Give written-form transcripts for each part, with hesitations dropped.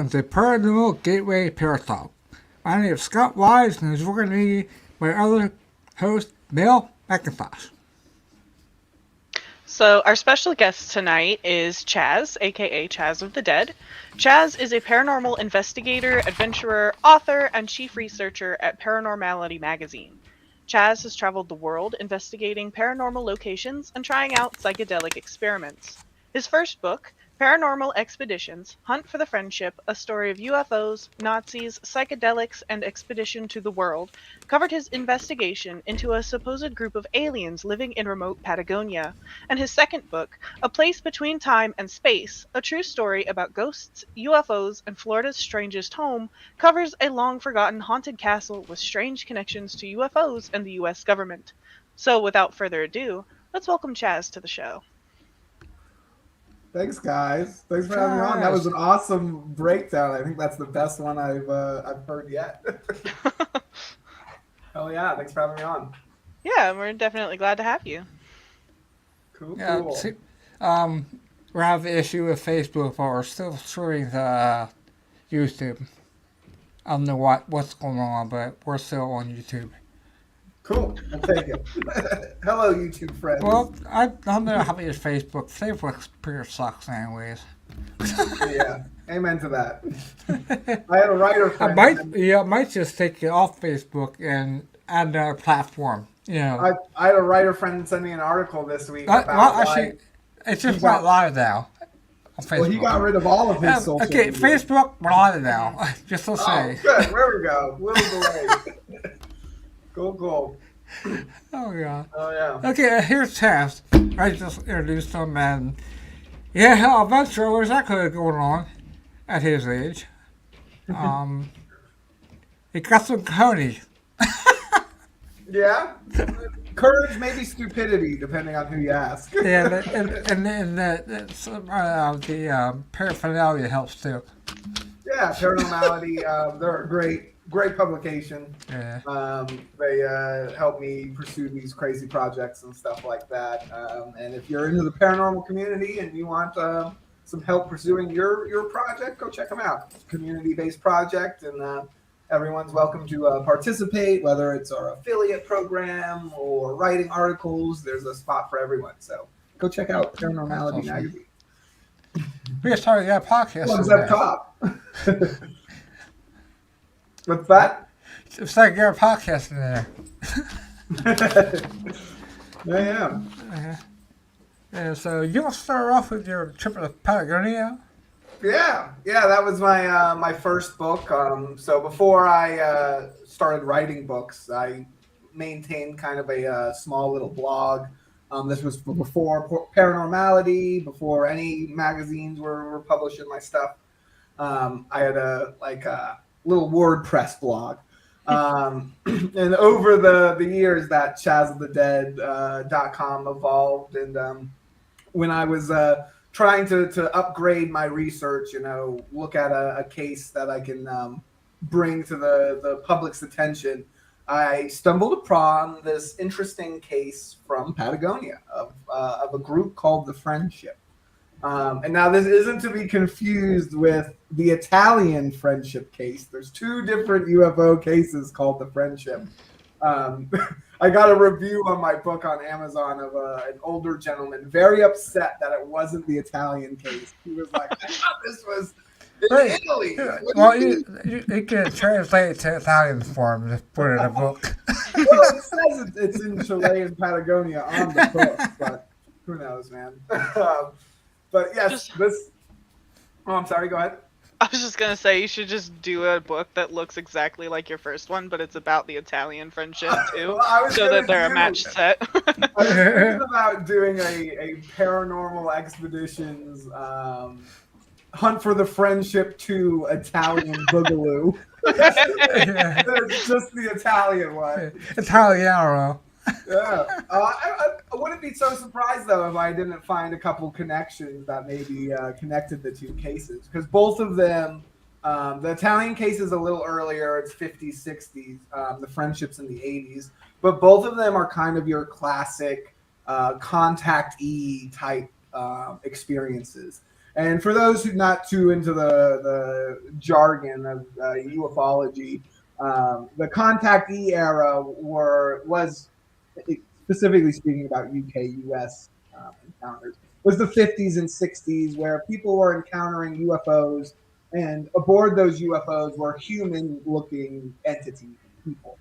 welcome to Paranormal Gateway Paratalk. My name is Scott Wise, and we're going to be my other host, Mel McIntosh. So our special guest tonight is Chaz, aka CHAZOFTHEDEAD. Chaz is a paranormal investigator, adventurer, author, and chief researcher at Paranormality Magazine. Chaz has traveled the world investigating paranormal locations and trying out psychedelic experiments. His first book, Paranormal Expeditions, Hunt for the Friendship, A Story of UFOs, Nazis, Psychedelics, and Expedition to the World, covered his investigation into a supposed group of aliens living in remote Patagonia. And his second book, A Place Between Time and Space, a true story about ghosts, UFOs, and Florida's Strangest Home, covers a long-forgotten haunted castle with strange connections to UFOs and the U.S. government. So without further ado, let's welcome Chaz to the show. Thanks, guys. Thanks for having me on. That was an awesome breakdown. I think that's the best one I've heard yet. Hell yeah! Thanks for having me on. Yeah, we're definitely glad to have you. Cool. Yeah, cool. see, we're having an issue with Facebook, but we're still streaming to YouTube. I don't know what's going on, but we're still on YouTube. Cool. I'll take it. Hello, YouTube friends. Well, I don't know how to use Facebook. Facebook pretty sucks anyways. Yeah, amen to that. I had a writer friend. I might just take it off Facebook and add another platform. You know. I had a writer friend send me an article this week about actually, it's just not live now. On Facebook. Well, he got rid of all of his social media. Facebook live now. Just to say. Good. There we go. Little delay. Cool. Oh yeah. Okay, here's Chaz. I just introduced him, and yeah, eventually there's that kind of going on at his age. He got some cojones. Yeah. Courage, maybe stupidity, depending on who you ask. Yeah, and the paraphernalia helps too. Yeah, Paranormality. They're a great publication. Yeah. They help me pursue these crazy projects and stuff like that. And if you're into the paranormal community and you want some help pursuing your project, go check them out. It's a community-based project, and everyone's welcome to participate, whether it's our affiliate program or writing articles. There's a spot for everyone. So go check out Paranormality Magazine. We just started a podcast. One's up top. What's that? It's like you're a podcast in there. I am. Yeah, so you want to start off with your trip to Patagonia? Yeah, that was my my first book. So before I started writing books, I maintained kind of a small little blog. This was before Paranormality, before any magazines were publishing my stuff. I had a little WordPress blog. And over the years, that CHAZOFTHEDEAD.com evolved. And when I was trying to upgrade my research, look at a case that I can bring to the public's attention, I stumbled upon this interesting case from Patagonia of a group called the Friendship. And now this isn't to be confused with the Italian Friendship case. There's two different UFO cases called the Friendship. I got a review on my book on Amazon of an older gentleman very upset that it wasn't the Italian case. He was like, I thought this was in Italy. Well, you can translate it to Italian form and just put it in a book. Well, it says it's in Chile and Patagonia on the book, but who knows, man. But yes, Oh, I'm sorry. Go ahead. I was just gonna say you should just do a book that looks exactly like your first one, but it's about the Italian friendship too, so that they're a match set. I was thinking about doing a paranormal expeditions hunt for the friendship to Italian boogaloo. It's just the Italian one. Italiano. Yeah. I wouldn't be so surprised, though, if I didn't find a couple connections that maybe connected the two cases. Because both of them, the Italian case is a little earlier. It's 50s, 60s. The Friendship's in the 80s. But both of them are kind of your classic contactee type experiences. And for those who not too into the jargon of ufology, the contactee era was specifically speaking about UK US encounters was the 50s and 60s, where people were encountering UFOs, and aboard those UFOs were human-looking entities, people,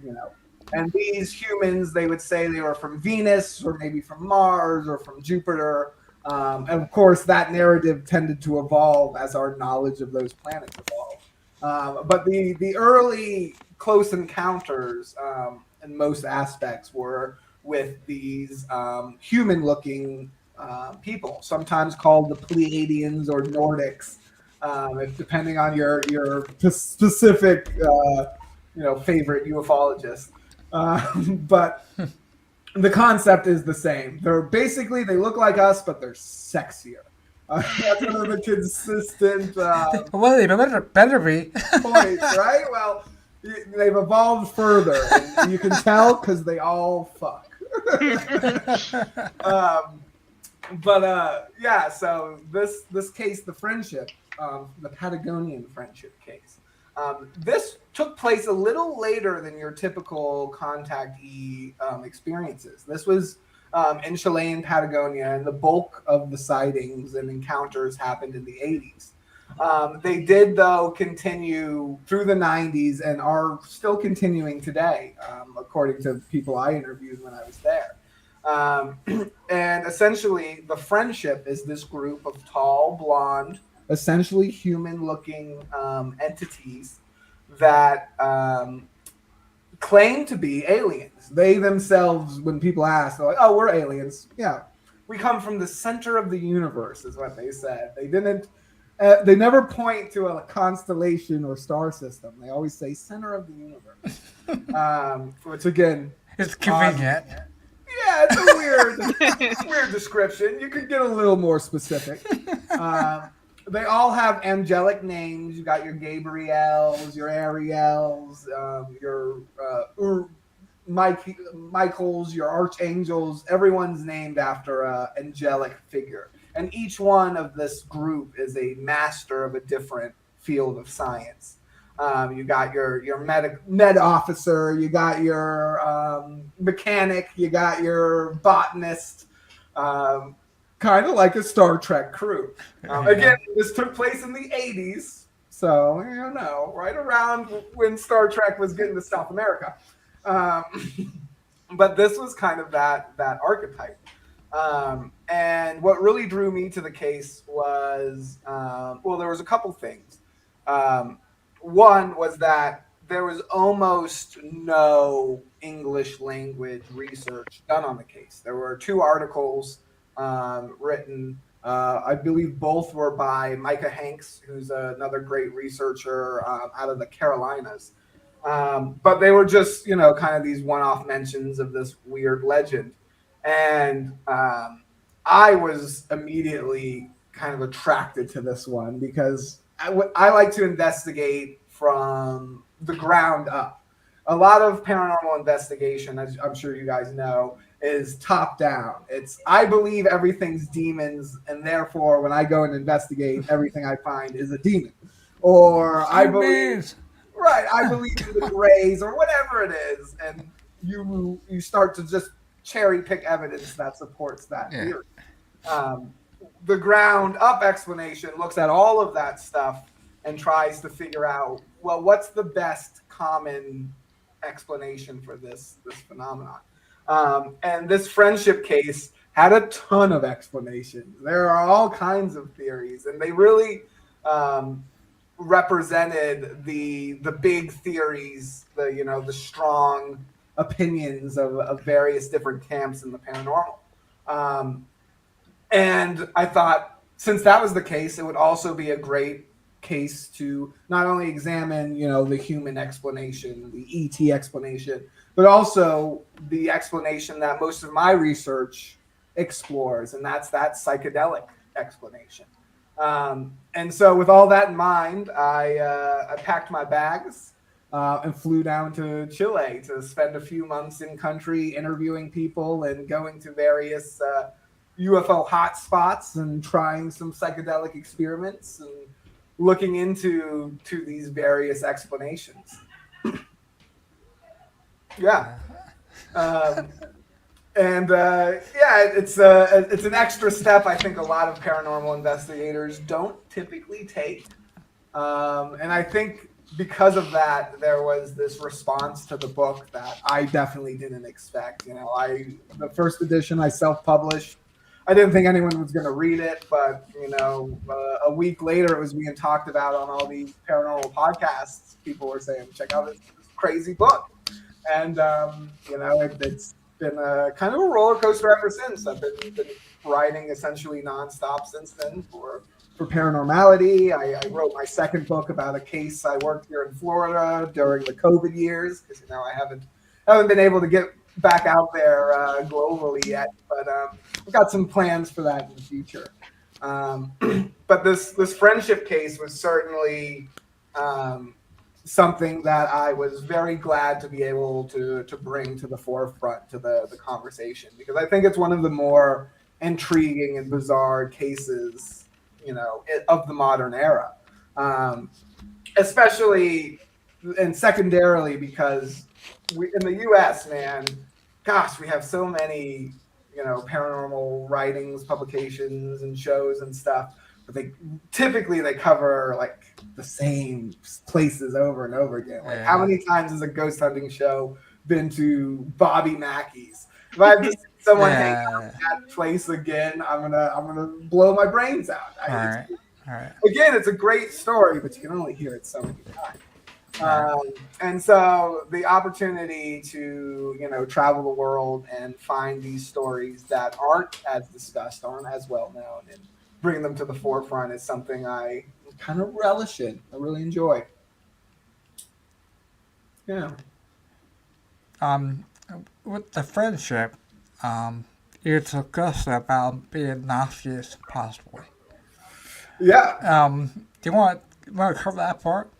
you know. And these humans, they would say they were from Venus or maybe from Mars or from Jupiter. And of course, that narrative tended to evolve as our knowledge of those planets evolved. But the early close encounters, in most aspects, were with these human-looking people, sometimes called the Pleiadians or Nordics, if, depending on your specific favorite ufologist. But the concept is the same. They look like us, but they're sexier. That's one of the consistent well, they better be. points, right? Well, they've evolved further, and you can tell because they all fuck. Yeah. So this case, the friendship, the Patagonian friendship case. This took place a little later than your typical contactee experiences. This was in Chilean Patagonia, and the bulk of the sightings and encounters happened in the 80s. They did, though, continue through the 90s and are still continuing today, according to people I interviewed when I was there. And essentially, the friendship is this group of tall, blonde, essentially human-looking entities that claim to be aliens. They themselves, when people ask, they're like, "Oh, we're aliens. Yeah, we come from the center of the universe," is what they said. They didn't. They never point to a constellation or star system. They always say center of the universe, which again, it's convenient. Yeah, it's a weird description. You could get a little more specific. They all have angelic names. You got your Gabriels, your Ariels, your Michaels, your archangels. Everyone's named after an angelic figure. And each one of this group is a master of a different field of science. You got your med officer, you got your mechanic, you got your botanist, kind of like a Star Trek crew. Again, this took place in the 80s, so right around when Star Trek was getting to South America. But this was kind of that archetype. And what really drew me to the case was, there was a couple things. One was that there was almost no English language research done on the case. There were 2 articles written. I believe both were by Micah Hanks, who's another great researcher out of the Carolinas. But they were just, kind of these one-off mentions of this weird legend. And I was immediately kind of attracted to this one because I like to investigate from the ground up. A lot of paranormal investigation, as I'm sure you guys know, is top down. I believe everything's demons, and therefore when I go and investigate, everything I find is a demon. Or I believe in the grays or whatever it is, and you start to just cherry pick evidence that supports that theory. The ground up explanation looks at all of that stuff and tries to figure out, well, what's the best common explanation for this phenomenon? And this friendship case had a ton of explanations. There are all kinds of theories, and they really represented the big theories, the strong opinions of various different camps in the paranormal. And I thought, since that was the case, it would also be a great case to not only examine, the human explanation, the ET explanation, but also the explanation that most of my research explores, and that's that psychedelic explanation. And so with all that in mind, I packed my bags and flew down to Chile to spend a few months in country interviewing people and going to various UFO hotspots and trying some psychedelic experiments and looking into these various explanations. Yeah. It's an extra step I think a lot of paranormal investigators don't typically take. And I think because of that, there was this response to the book that I definitely didn't expect. You know, the first edition I self-published. I didn't think anyone was going to read it, but you know, a week later it was being talked about on all these paranormal podcasts. People were saying, "Check out this crazy book," and you know, it's been a kind of a roller coaster ever since. I've been writing essentially nonstop since then for Paranormality. I wrote my second book about a case I worked here in Florida during the COVID years because you know I haven't been able to get back out there globally yet, but I've got some plans for that in the future. But this friendship case was certainly something that I was very glad to be able to bring to the forefront to the conversation, because I think it's one of the more intriguing and bizarre cases, you know, of the modern era, especially and secondarily because in the U.S., man, gosh, we have so many, you know, paranormal writings, publications, and shows and stuff. But they typically cover like the same places over and over again. Like, how many times has a ghost hunting show been to Bobby Mackey's? If I have to see someone hang out at that place again, I'm gonna blow my brains out. All right. Again, it's a great story, but you can only hear it so many times. And so the opportunity to, you know, travel the world and find these stories that aren't as discussed, aren't as well known, and bring them to the forefront is something I kind of relish in. I really enjoy. Yeah. With the friendship, you discussed about being Nazis, possibly. Yeah. Do you want to cover that part?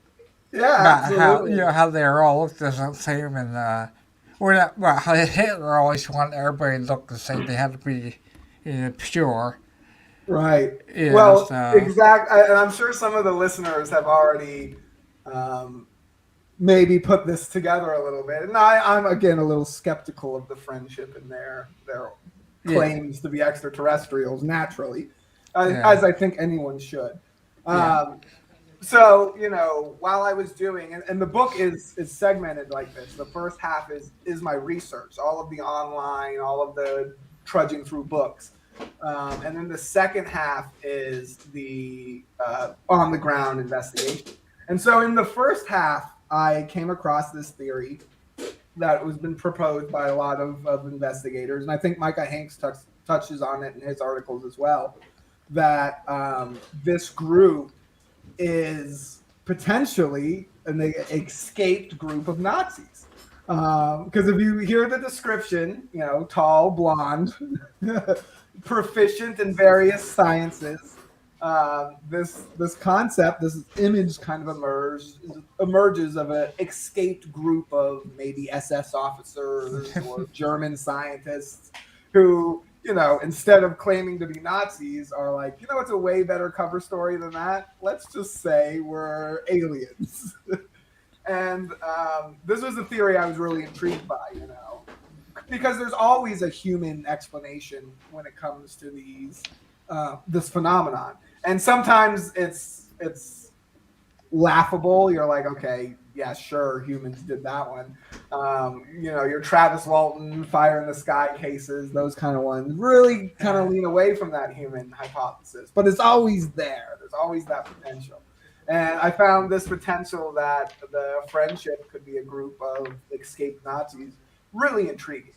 Yeah, about how they're all look the same, and how Hitler always wanted everybody to look the same. They had to be pure. Right. Yeah, well, exactly. And I'm sure some of the listeners have already maybe put this together a little bit. And I'm again a little skeptical of the friendship and their claims to be extraterrestrials naturally, as I think anyone should. So, you know, while I was doing, and the book is segmented like this. The first half is my research, all of the online, all of the trudging through books. And then the second half is the on-the-ground investigation. And so in the first half, I came across this theory that was been proposed by a lot of investigators, and I think Micah Hanks touches on it in his articles as well, that this group is potentially an escaped group of Nazis. Because if you hear the description, you know, tall, blonde, proficient in various sciences, this concept, this image kind of emerges of an escaped group of maybe SS officers or German scientists who, you know, instead of claiming to be Nazis, are like, you know, it's a way better cover story than that. Let's just say we're aliens. And this was a theory I was really intrigued by, you know, because there's always a human explanation when it comes to these this phenomenon, and sometimes it's laughable. You're like, okay, yeah, sure, humans did that one. You know, your Travis Walton Fire in the Sky cases, those kind of ones really kind of lean away from that human hypothesis, but it's always there. There's always that potential. And I found this potential that the friendship could be a group of escaped Nazis really intriguing,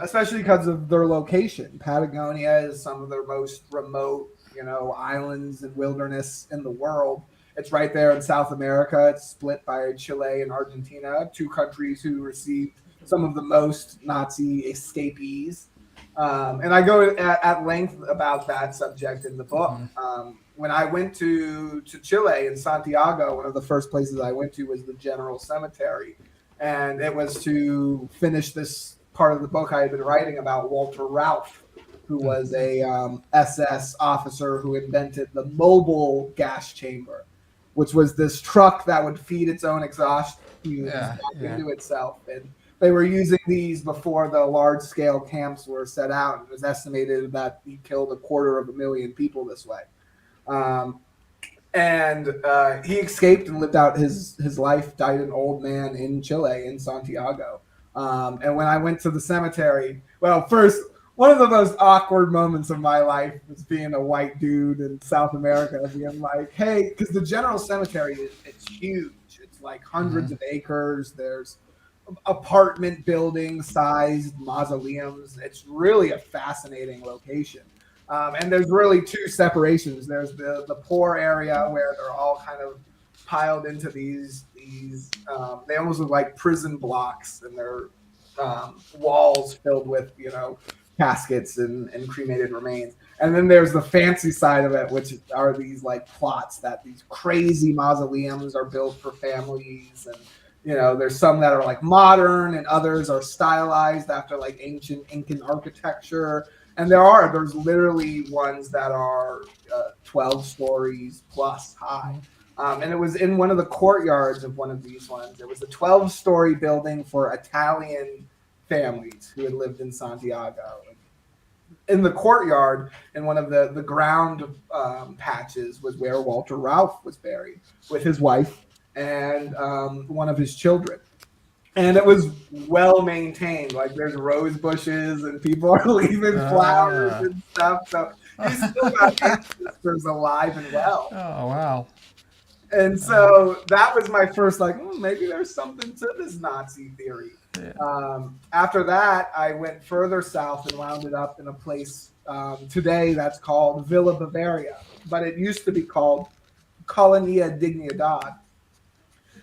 especially because of their location. Patagonia is some of their most remote, you know, islands and wilderness in the world. It's right there in South America. It's split by Chile and Argentina, two countries who received some of the most Nazi escapees. And I go at length about that subject in the book. When I went to Chile in Santiago, one of the first places I went to was the General Cemetery. And it was to finish this part of the book I had been writing about Walter Ralph, who was a SS officer who invented the mobile gas chamber, which was this truck that would feed its own exhaust fumes back into itself. And they were using these before the large-scale camps were set out. It was estimated that he killed 250,000 people this way. And he escaped and lived out his life, died an old man in Chile, in Santiago. And when I went to the cemetery, well, first, one of the most awkward moments of my life was being a white dude in South America, being like, hey, because the general cemetery, it's huge. It's like hundreds of acres. There's apartment building sized mausoleums. It's really a fascinating location. And there's really two separations. There's the poor area where they're all kind of piled into these they almost look like prison blocks, and they're walls filled with, caskets and cremated remains. And then there's the fancy side of it, which are these like plots that these crazy mausoleums are built for families. And, there's some that are like modern and others are stylized after like ancient Incan architecture. And there's literally ones that are 12 stories plus high. And it was in one of the courtyards of one of these ones. It was a 12-story building for Italian families who had lived in Santiago. In the courtyard, in one of the ground patches, was where Walter Ralph was buried with his wife and one of his children. And it was well maintained. Like, there's rose bushes and people are leaving flowers and stuff. So he's still got ancestors alive and well. Oh, wow. And so that was my first, maybe there's something to this Nazi theory. Yeah. After that, I went further south and wound up in a place today that's called Villa Bavaria, but it used to be called Colonia Dignidad.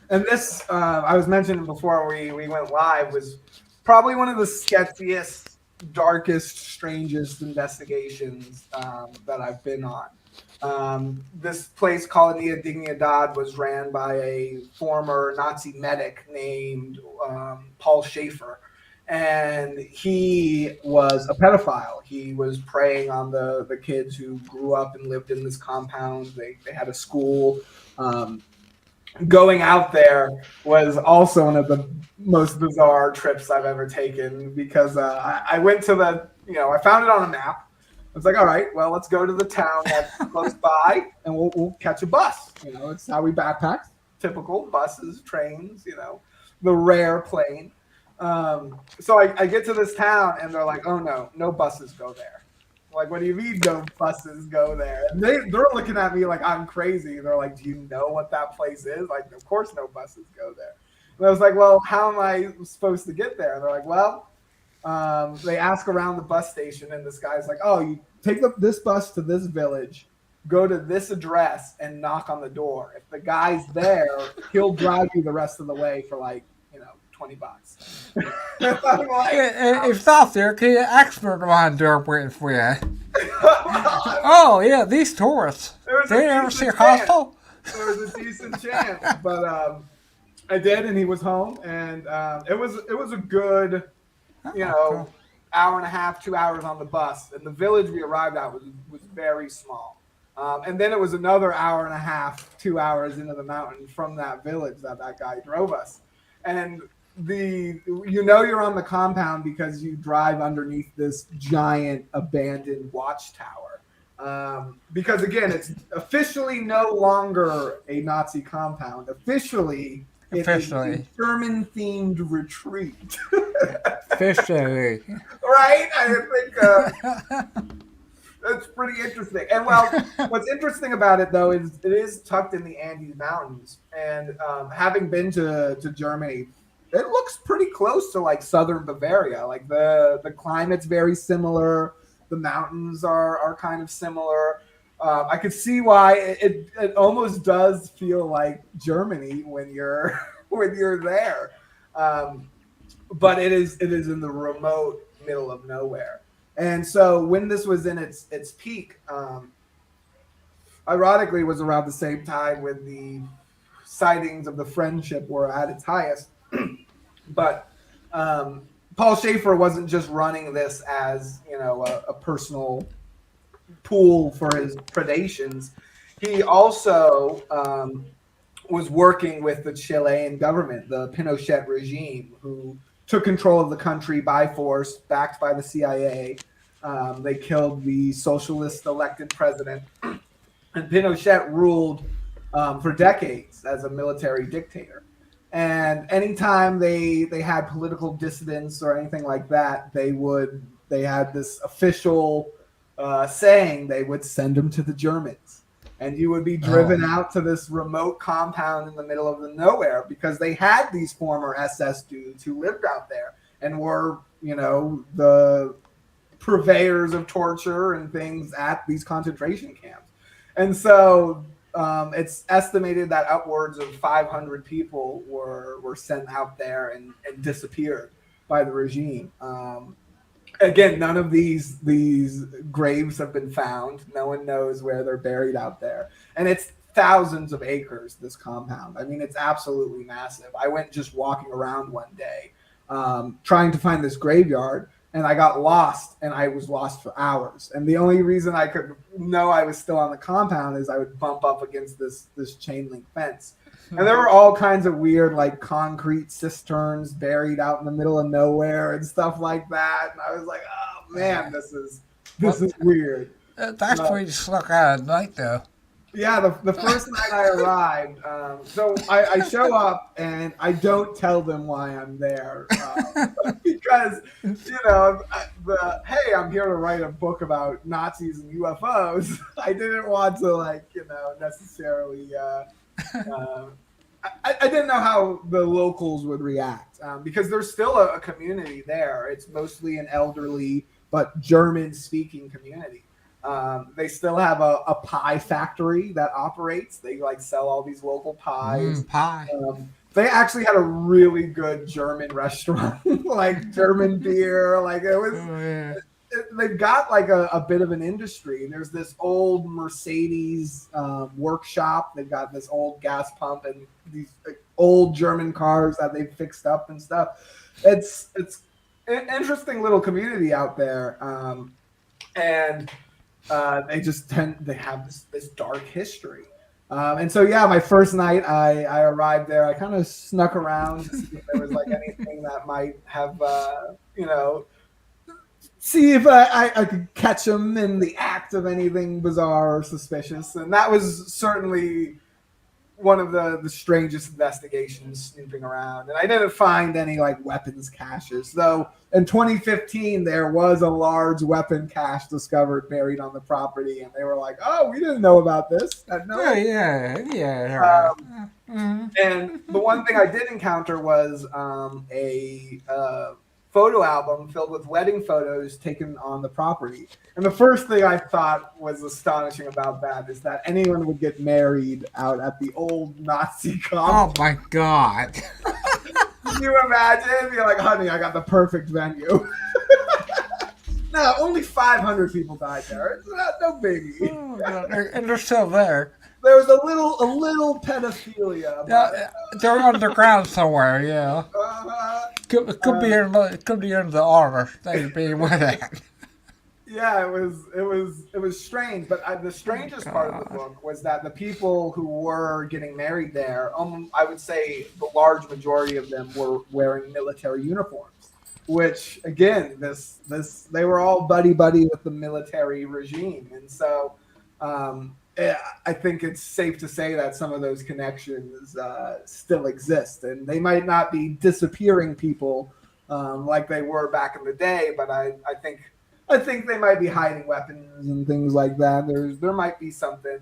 And this, I was mentioning before we went live, was probably one of the sketchiest, darkest, strangest investigations that I've been on. This place, Colonia Dignidad, was ran by a former Nazi medic named Paul Schaefer. And he was a pedophile. He was preying on the kids who grew up and lived in this compound. They had a school. Going out there was also one of the most bizarre trips I've ever taken, because I went to I found it on a map. I was like, all right, well, let's go to the town that's close by, and we'll catch a bus. It's how we backpack. Typical buses, trains, the rare plane. So I get to this town, and they're like, oh, no buses go there. I'm like, what do you mean no buses go there? And they're looking at me like I'm crazy. They're like, do you know what that place is? Like, of course no buses go there. And I was like, well, how am I supposed to get there? And they're like, well, they ask around the bus station, and this guy's like, oh, you take this bus to this village, go to this address, and knock on the door. If the guy's there, he'll drive you the rest of the way for $20. I'm like, if not there, can you expert behind the door waiting for you? Oh, yeah, these tourists. They never see a hostel? There was a decent chance. But I did, and he was home, and it was a good, Cool. hour and a half, 2 hours on the bus. And the village we arrived at was very small. And then it was another hour and a half, 2 hours into the mountain from that village that guy drove us. And you're on the compound because you drive underneath this giant abandoned watchtower. Because again, it's officially no longer a Nazi compound. Officially. It's a German-themed retreat. Officially. Right? I think that's pretty interesting. And what's interesting about it, though, is it is tucked in the Andes Mountains. And having been to Germany, it looks pretty close to like southern Bavaria. Like the climate's very similar. The mountains are kind of similar. I could see why it almost does feel like Germany when you're there. But it is in the remote middle of nowhere. And so when this was in its peak, ironically, was around the same time when the sightings of the Friendship were at its highest. But Paul Schaefer wasn't just running this as, you know, a personal pool for his predations. He also was working with the Chilean government, the Pinochet regime, who took control of the country by force, backed by the CIA. They killed the socialist elected president, and Pinochet ruled for decades as a military dictator. And anytime they had political dissidents or anything like that, they had this official saying they would send them to the Germans, and you would be driven out to this remote compound in the middle of the nowhere because they had these former SS dudes who lived out there and were, you know, the purveyors of torture and things at these concentration camps. And so it's estimated that upwards of 500 people were sent out there and disappeared by the regime. Again, none of these graves have been found. No one knows where they're buried out there. And it's thousands of acres, this compound. I mean, it's absolutely massive. I went just walking around one day trying to find this graveyard, and I got lost, and I was lost for hours. And the only reason I could know I was still on the compound is I would bump up against this chain link fence. And there were all kinds of weird, like, concrete cisterns buried out in the middle of nowhere and stuff like that. And I was like, oh, man, this is weird. That's where you snuck out at night, though. Yeah, the first night I arrived, so I show up and I don't tell them why I'm there because, you know, hey, I'm here to write a book about Nazis and UFOs. I didn't want to, like, you know, necessarily. I didn't know how the locals would react because there's still a community there. It's mostly an elderly but German-speaking community. They still have a pie factory that operates. They like sell all these local pies. Pie. They actually had a really good German restaurant, like German beer. Like it was. Oh, yeah. They've got like a bit of an industry. There's this old Mercedes workshop. They've got this old gas pump and these old German cars that they've fixed up and stuff. It's an interesting little community out there, and they have this dark history. And so, yeah, my first night I arrived there. I kind of snuck around to see if there was like anything that might have, you know, see if I could catch them in the act of anything bizarre or suspicious. And that was certainly one of the strangest investigations, snooping around. And I didn't find any like weapons caches, though. In 2015, there was a large weapon cache discovered buried on the property, and they were like, "Oh, we didn't know about this." Yeah. And the one thing I did encounter was a photo album filled with wedding photos taken on the property. And the first thing I thought was astonishing about that is that anyone would get married out at the old Nazi compound. Oh my God. Can you imagine? You're like, honey, I got the perfect venue. No, only 500 people died there. It's no biggie. Oh, God. And they're still there. There was a little pedophilia. Yeah, they're underground somewhere. Yeah. Could be in the armor they'd be with it. Yeah, it was strange. But the strangest part of the book was that the people who were getting married there, I would say the large majority of them were wearing military uniforms. Which again, they were all buddy with the military regime, and so. I think it's safe to say that some of those connections still exist, and they might not be disappearing people like they were back in the day, but I think they might be hiding weapons and things like that. There might be something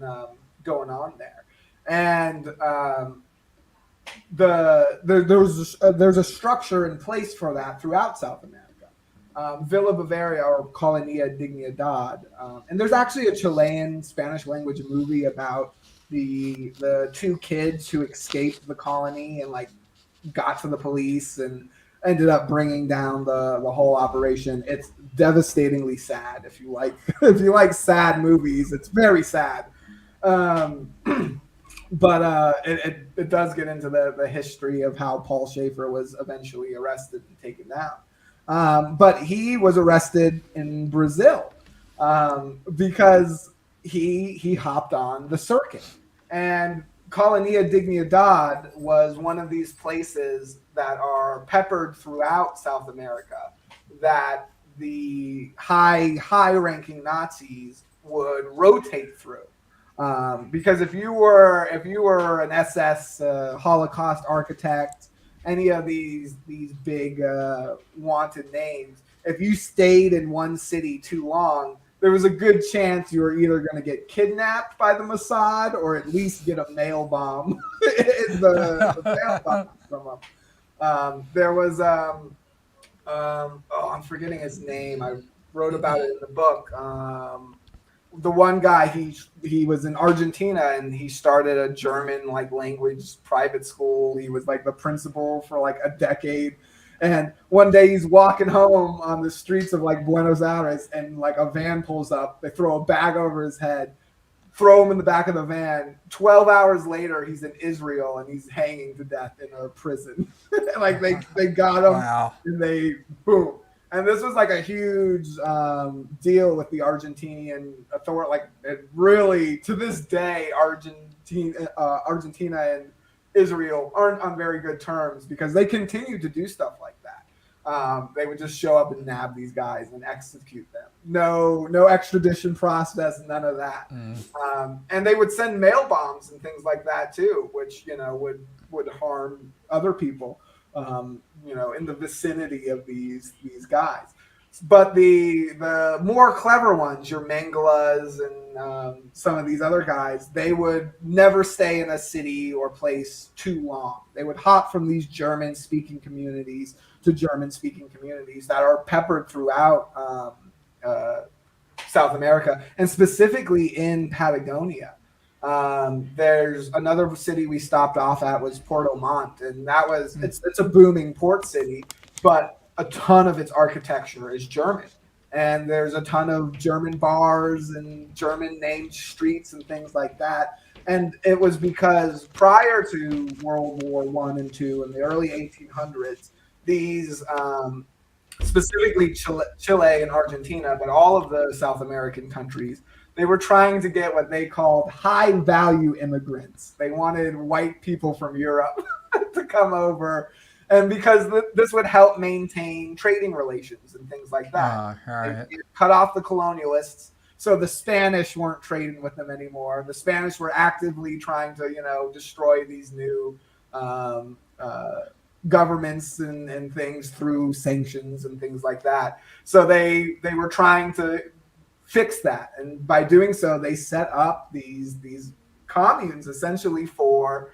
going on there, and there's a structure in place for that throughout South America. Villa Bavaria or Colonia Dignidad. And there's actually a Chilean Spanish language movie about the two kids who escaped the colony and like got to the police and ended up bringing down the whole operation. It's devastatingly sad. If you like sad movies, it's very sad. But it does get into the history of how Paul Schaefer was eventually arrested and taken down. But he was arrested in Brazil because he hopped on the circuit. And Colonia Dignidad was one of these places that are peppered throughout South America that the high-ranking Nazis would rotate through. Because if you were an SS Holocaust architect, any of these big wanted names, if you stayed in one city too long, there was a good chance you were either going to get kidnapped by the Mossad or at least get a mail bomb. the mail bomb from them. There was I'm forgetting his name. I wrote about it in the book. The one guy, he was in Argentina and he started a German language private school. He was the principal for a decade. And one day he's walking home on the streets of Buenos Aires and a van pulls up. They throw a bag over his head, throw him in the back of the van. 12 hours later, he's in Israel and he's hanging to death in a prison. They got him. Wow. And they boom. And this was a huge deal with the Argentinian authority. It really, to this day, Argentina and Israel aren't on very good terms because they continue to do stuff like that. They would just show up and nab these guys and execute them. No extradition process, none of that. And they would send mail bombs and things like that too, which would harm other people. In the vicinity of these guys. But the more clever ones, your Mengelas and some of these other guys, they would never stay in a city or place too long. They would hop from these German-speaking communities to German-speaking communities that are peppered throughout South America, and specifically in Patagonia. There's another city we stopped off at was Puerto Montt, and that was it's a booming port city, but a ton of its architecture is German, and there's a ton of German bars and German named streets and things like that. And it was because prior to World War I and II in the early 1800s, these specifically Chile and Argentina, but all of the South American countries, they were trying to get what they called high-value immigrants. They wanted white people from Europe to come over, and because this would help maintain trading relations and things like that. Right. It cut off the colonialists, so the Spanish weren't trading with them anymore. The Spanish were actively trying to, destroy these new governments and things through sanctions and things like that. So they were trying to fix that, and by doing so, they set up these communes essentially for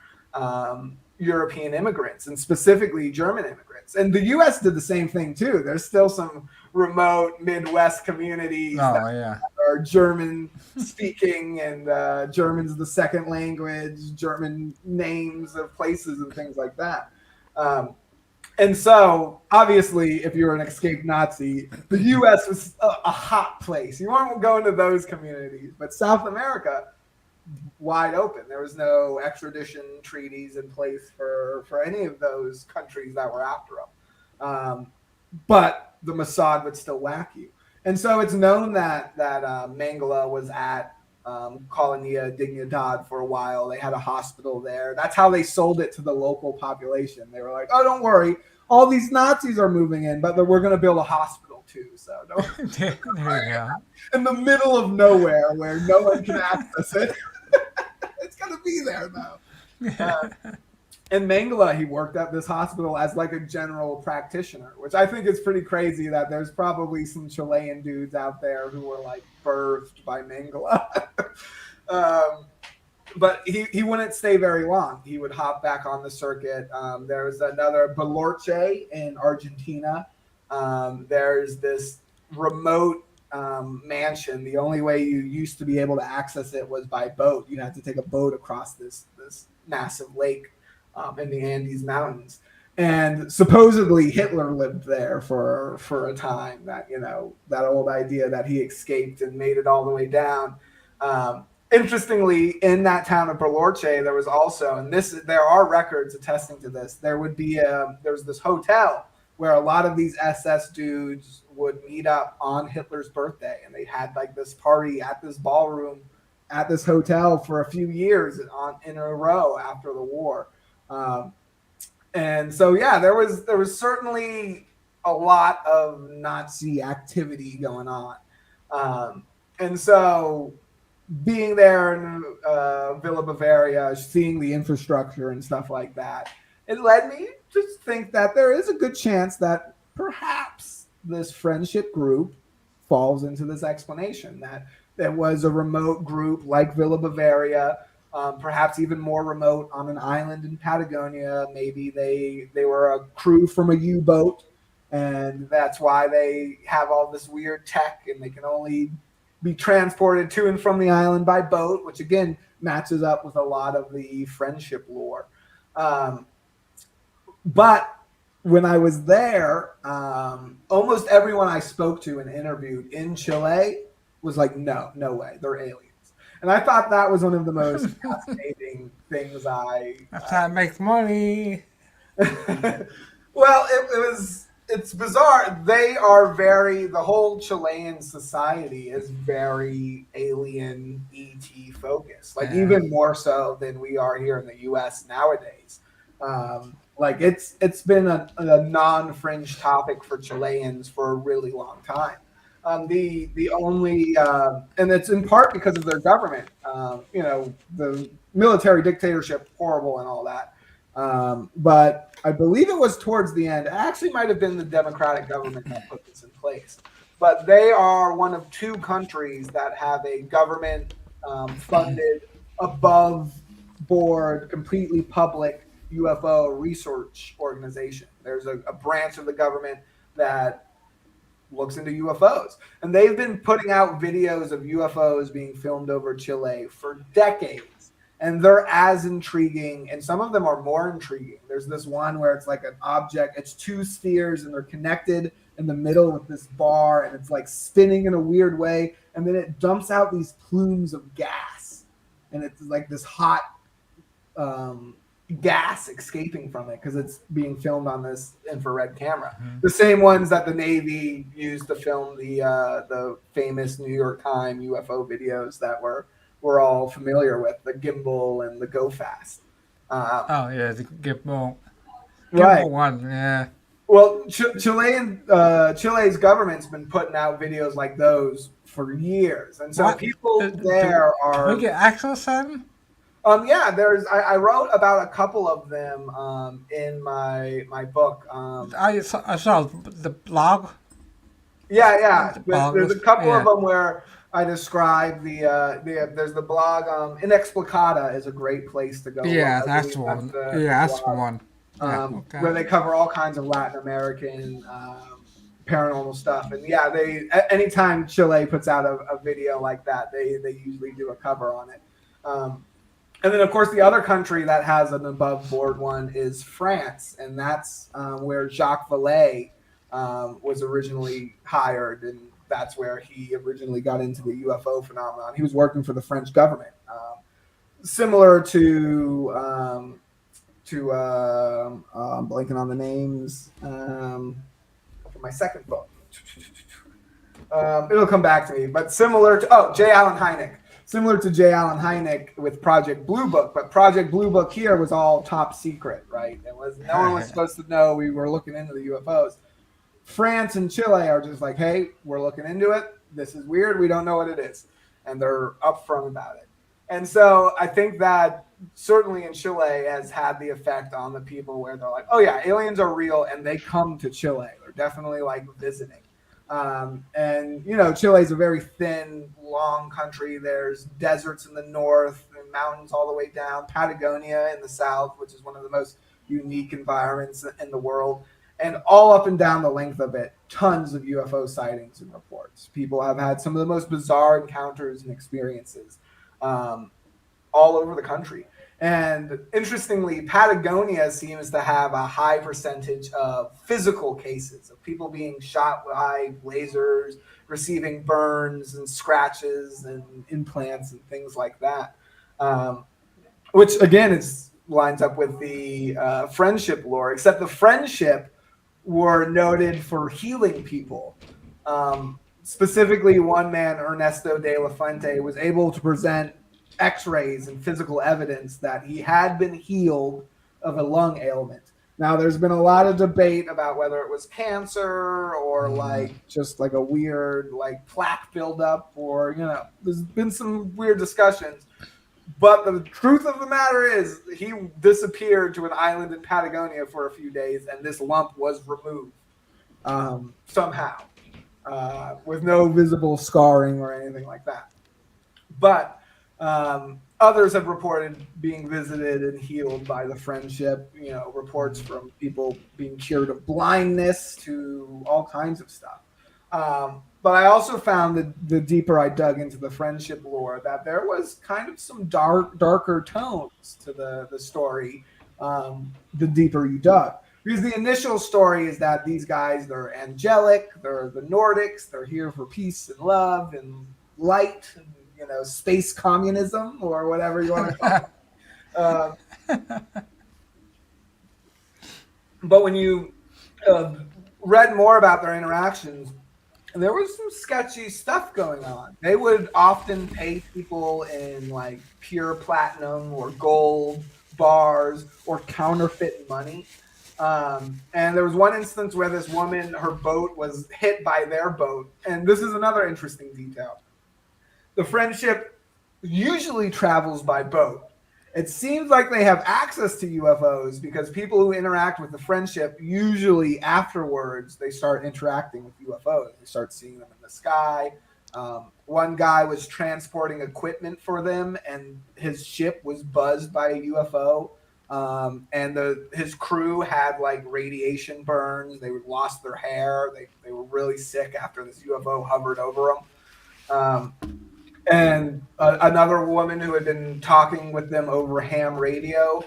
European immigrants and specifically German immigrants. And the U.S. did the same thing too. There's still some remote Midwest communities that are German speaking and German's the second language, German names of places and things like that. And so, obviously, if you were an escaped Nazi, the U.S. was a hot place. You weren't going to those communities. But South America, wide open. There was no extradition treaties in place for any of those countries that were after them. But the Mossad would still whack you. And so it's known that Mengele was at Colonia Dignidad for a while. They had a hospital there. That's how they sold it to the local population. They were like, "Oh, don't worry, all these Nazis are moving in, but we're going to build a hospital too." So don't There you go. in the middle of nowhere where no one can access it. It's going to be there though. In Mengele, he worked at this hospital as a general practitioner, which I think is pretty crazy that there's probably some Chilean dudes out there who were birthed by Mengele. But he wouldn't stay very long. He would hop back on the circuit. There's another Bariloche in Argentina. There's this remote mansion. The only way you used to be able to access it was by boat. You had to take a boat across this massive lake in the Andes Mountains. And supposedly Hitler lived there for a time. That that old idea that he escaped and made it all the way down. Interestingly, in that town of Bariloche, there was also, and there are records attesting to this. There was this hotel where a lot of these SS dudes would meet up on Hitler's birthday, and they had like this party at this ballroom at this hotel for a few years in a row after the war. And so, yeah, there was certainly a lot of Nazi activity going on. And so being there in Villa Bavaria, seeing the infrastructure and stuff like that, it led me to think that there is a good chance that perhaps this friendship group falls into this explanation, that there was a remote group like Villa Bavaria, perhaps even more remote on an island in Patagonia. Maybe they were a crew from a U-boat, and that's why they have all this weird tech, and they can only be transported to and from the island by boat, which again matches up with a lot of the friendship lore. But when I was there, almost everyone I spoke to and interviewed in Chile was like, no way, they're aliens. And I thought that was one of the most fascinating things That's how it makes money. Well, it's bizarre. They are the whole Chilean society is very alien ET focused, like even more so than we are here in the US nowadays. Like it's been a non-fringe topic for Chileans for a really long time. The only and it's in part because of their government. The military dictatorship, horrible and all that. But I believe it was towards the end. It actually might have been the democratic government that put this in place. But they are one of two countries that have a government funded, above board, completely public UFO research organization. There's a branch of the government that looks into UFOs. And they've been putting out videos of UFOs being filmed over Chile for decades. And they're as intriguing, and some of them are more intriguing. There's this one where it's like an object, it's two spheres, and they're connected in the middle with this bar, and it's like spinning in a weird way, and then it dumps out these plumes of gas, and it's like this hot gas escaping from it because it's being filmed on this infrared camera. Mm-hmm. The same ones that the Navy used to film the famous New York Times UFO videos that we're all familiar with, the gimbal and the go fast. The gimbal right. One, yeah. Well, Chile's government's been putting out videos like those for years, and so people there are. Do we get access to them? I wrote about a couple of them in my book. I saw the blog. Yeah. There's a couple of them where I describe there's the blog. Inexplicata is a great place to go. Yeah, that's the one. That's the one. Where they cover all kinds of Latin American paranormal stuff. And they anytime Chile puts out a video like that, they usually do a cover on it. And then, of course, the other country that has an above-board one is France, and that's where Jacques Vallée was originally hired, and that's where he originally got into the UFO phenomenon. He was working for the French government, similar to I'm blanking on the names for my second book. It'll come back to me, but similar to J. Allen Hynek. Similar to J. Allen Hynek with Project Blue Book, but Project Blue Book here was all top secret, right? No one was supposed to know we were looking into the UFOs. France and Chile are just like, hey, we're looking into it. This is weird. We don't know what it is. And they're upfront about it. And so I think that certainly in Chile has had the effect on the people where they're like, oh yeah, aliens are real, and they come to Chile. They're definitely like visiting. And Chile is a very thin, long country. There's deserts in the north and mountains all the way down, Patagonia in the south, which is one of the most unique environments in the world. And all up and down the length of it, tons of UFO sightings and reports. People have had some of the most bizarre encounters and experiences all over the country. And interestingly, Patagonia seems to have a high percentage of physical cases of people being shot by lasers, receiving burns and scratches and implants and things like that, which again lines up with the friendship lore, except the friendship were noted for healing people. Specifically, one man, Ernesto de la Fuente, was able to present x-rays and physical evidence that he had been healed of a lung ailment. Now, there's been a lot of debate about whether it was cancer or like just like a weird like plaque buildup, or there's been some weird discussions. But the truth of the matter is, he disappeared to an island in Patagonia for a few days, and this lump was removed somehow, with no visible scarring or anything like that. But others have reported being visited and healed by the friendship. Reports from people being cured of blindness to all kinds of stuff. But I also found that the deeper I dug into the friendship lore, that there was kind of some darker tones to the story, the deeper you dug. Because the initial story is that these guys, they're angelic, they're the Nordics, they're here for peace and love and light, and, space communism, or whatever you want to call it. But when you read more about their interactions, there was some sketchy stuff going on. They would often pay people in like pure platinum or gold bars or counterfeit money. And there was one instance where this woman, her boat was hit by their boat. And this is another interesting detail. The friendship usually travels by boat. It seems like they have access to UFOs because people who interact with the friendship, usually afterwards, they start interacting with UFOs. They start seeing them in the sky. One guy was transporting equipment for them, and his ship was buzzed by a UFO. And his crew had like radiation burns. They lost their hair. They were really sick after this UFO hovered over them. And another woman who had been talking with them over ham radio,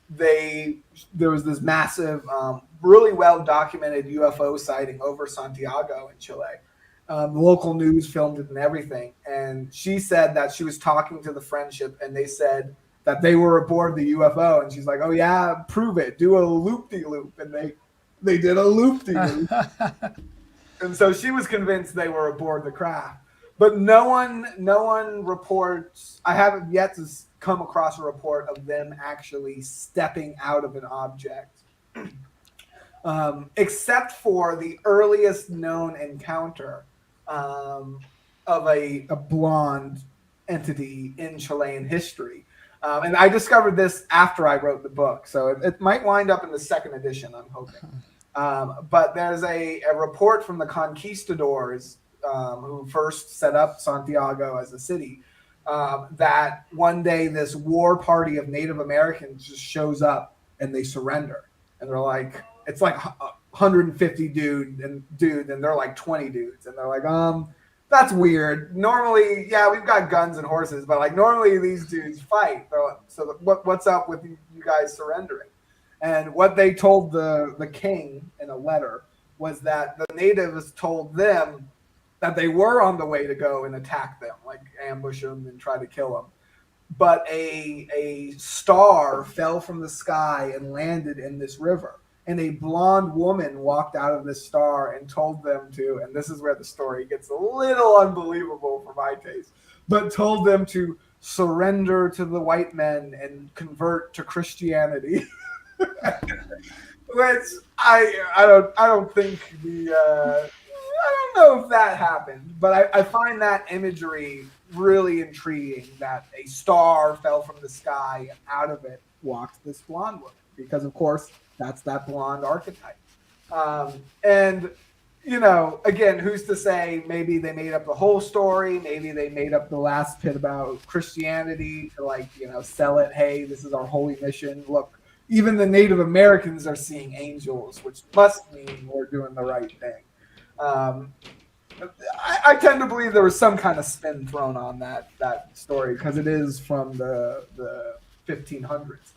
there was this massive, really well documented UFO sighting over Santiago in Chile. The local news filmed it and everything. And she said that she was talking to the friendship, and they said that they were aboard the UFO. And she's like, "Oh yeah, prove it. Do a loop-de-loop." And they did a loop-de-loop. And so she was convinced they were aboard the craft. But no one reports. I haven't yet to come across a report of them actually stepping out of an object, except for the earliest known encounter of a blonde entity in Chilean history. And I discovered this after I wrote the book, so it might wind up in the second edition, I'm hoping. But there's a report from the conquistadors who first set up Santiago as a city, that one day this war party of Native Americans just shows up and they surrender. And they're like, it's like 150 dudes, and they're like 20 dudes. And they're like, that's weird. Normally, yeah, we've got guns and horses, but like normally these dudes fight. So what's up with you guys surrendering? And what they told the king in a letter was that the natives told them that they were on the way to go and attack them, like ambush them and try to kill them. But a star fell from the sky and landed in this river. And a blonde woman walked out of this star and told them to, and this is where the story gets a little unbelievable for my taste, but told them to surrender to the white men and convert to Christianity. Which I don't think I don't know if that happened, but I find that imagery really intriguing, that a star fell from the sky and out of it walked this blonde woman, because of course that's that blonde archetype. And again, who's to say? Maybe they made up the whole story. Maybe they made up the last bit about Christianity to sell it. Hey, this is our holy mission. Look, even the Native Americans are seeing angels, which must mean we're doing the right thing. I tend to believe there was some kind of spin thrown on that story because it is from the 1500s.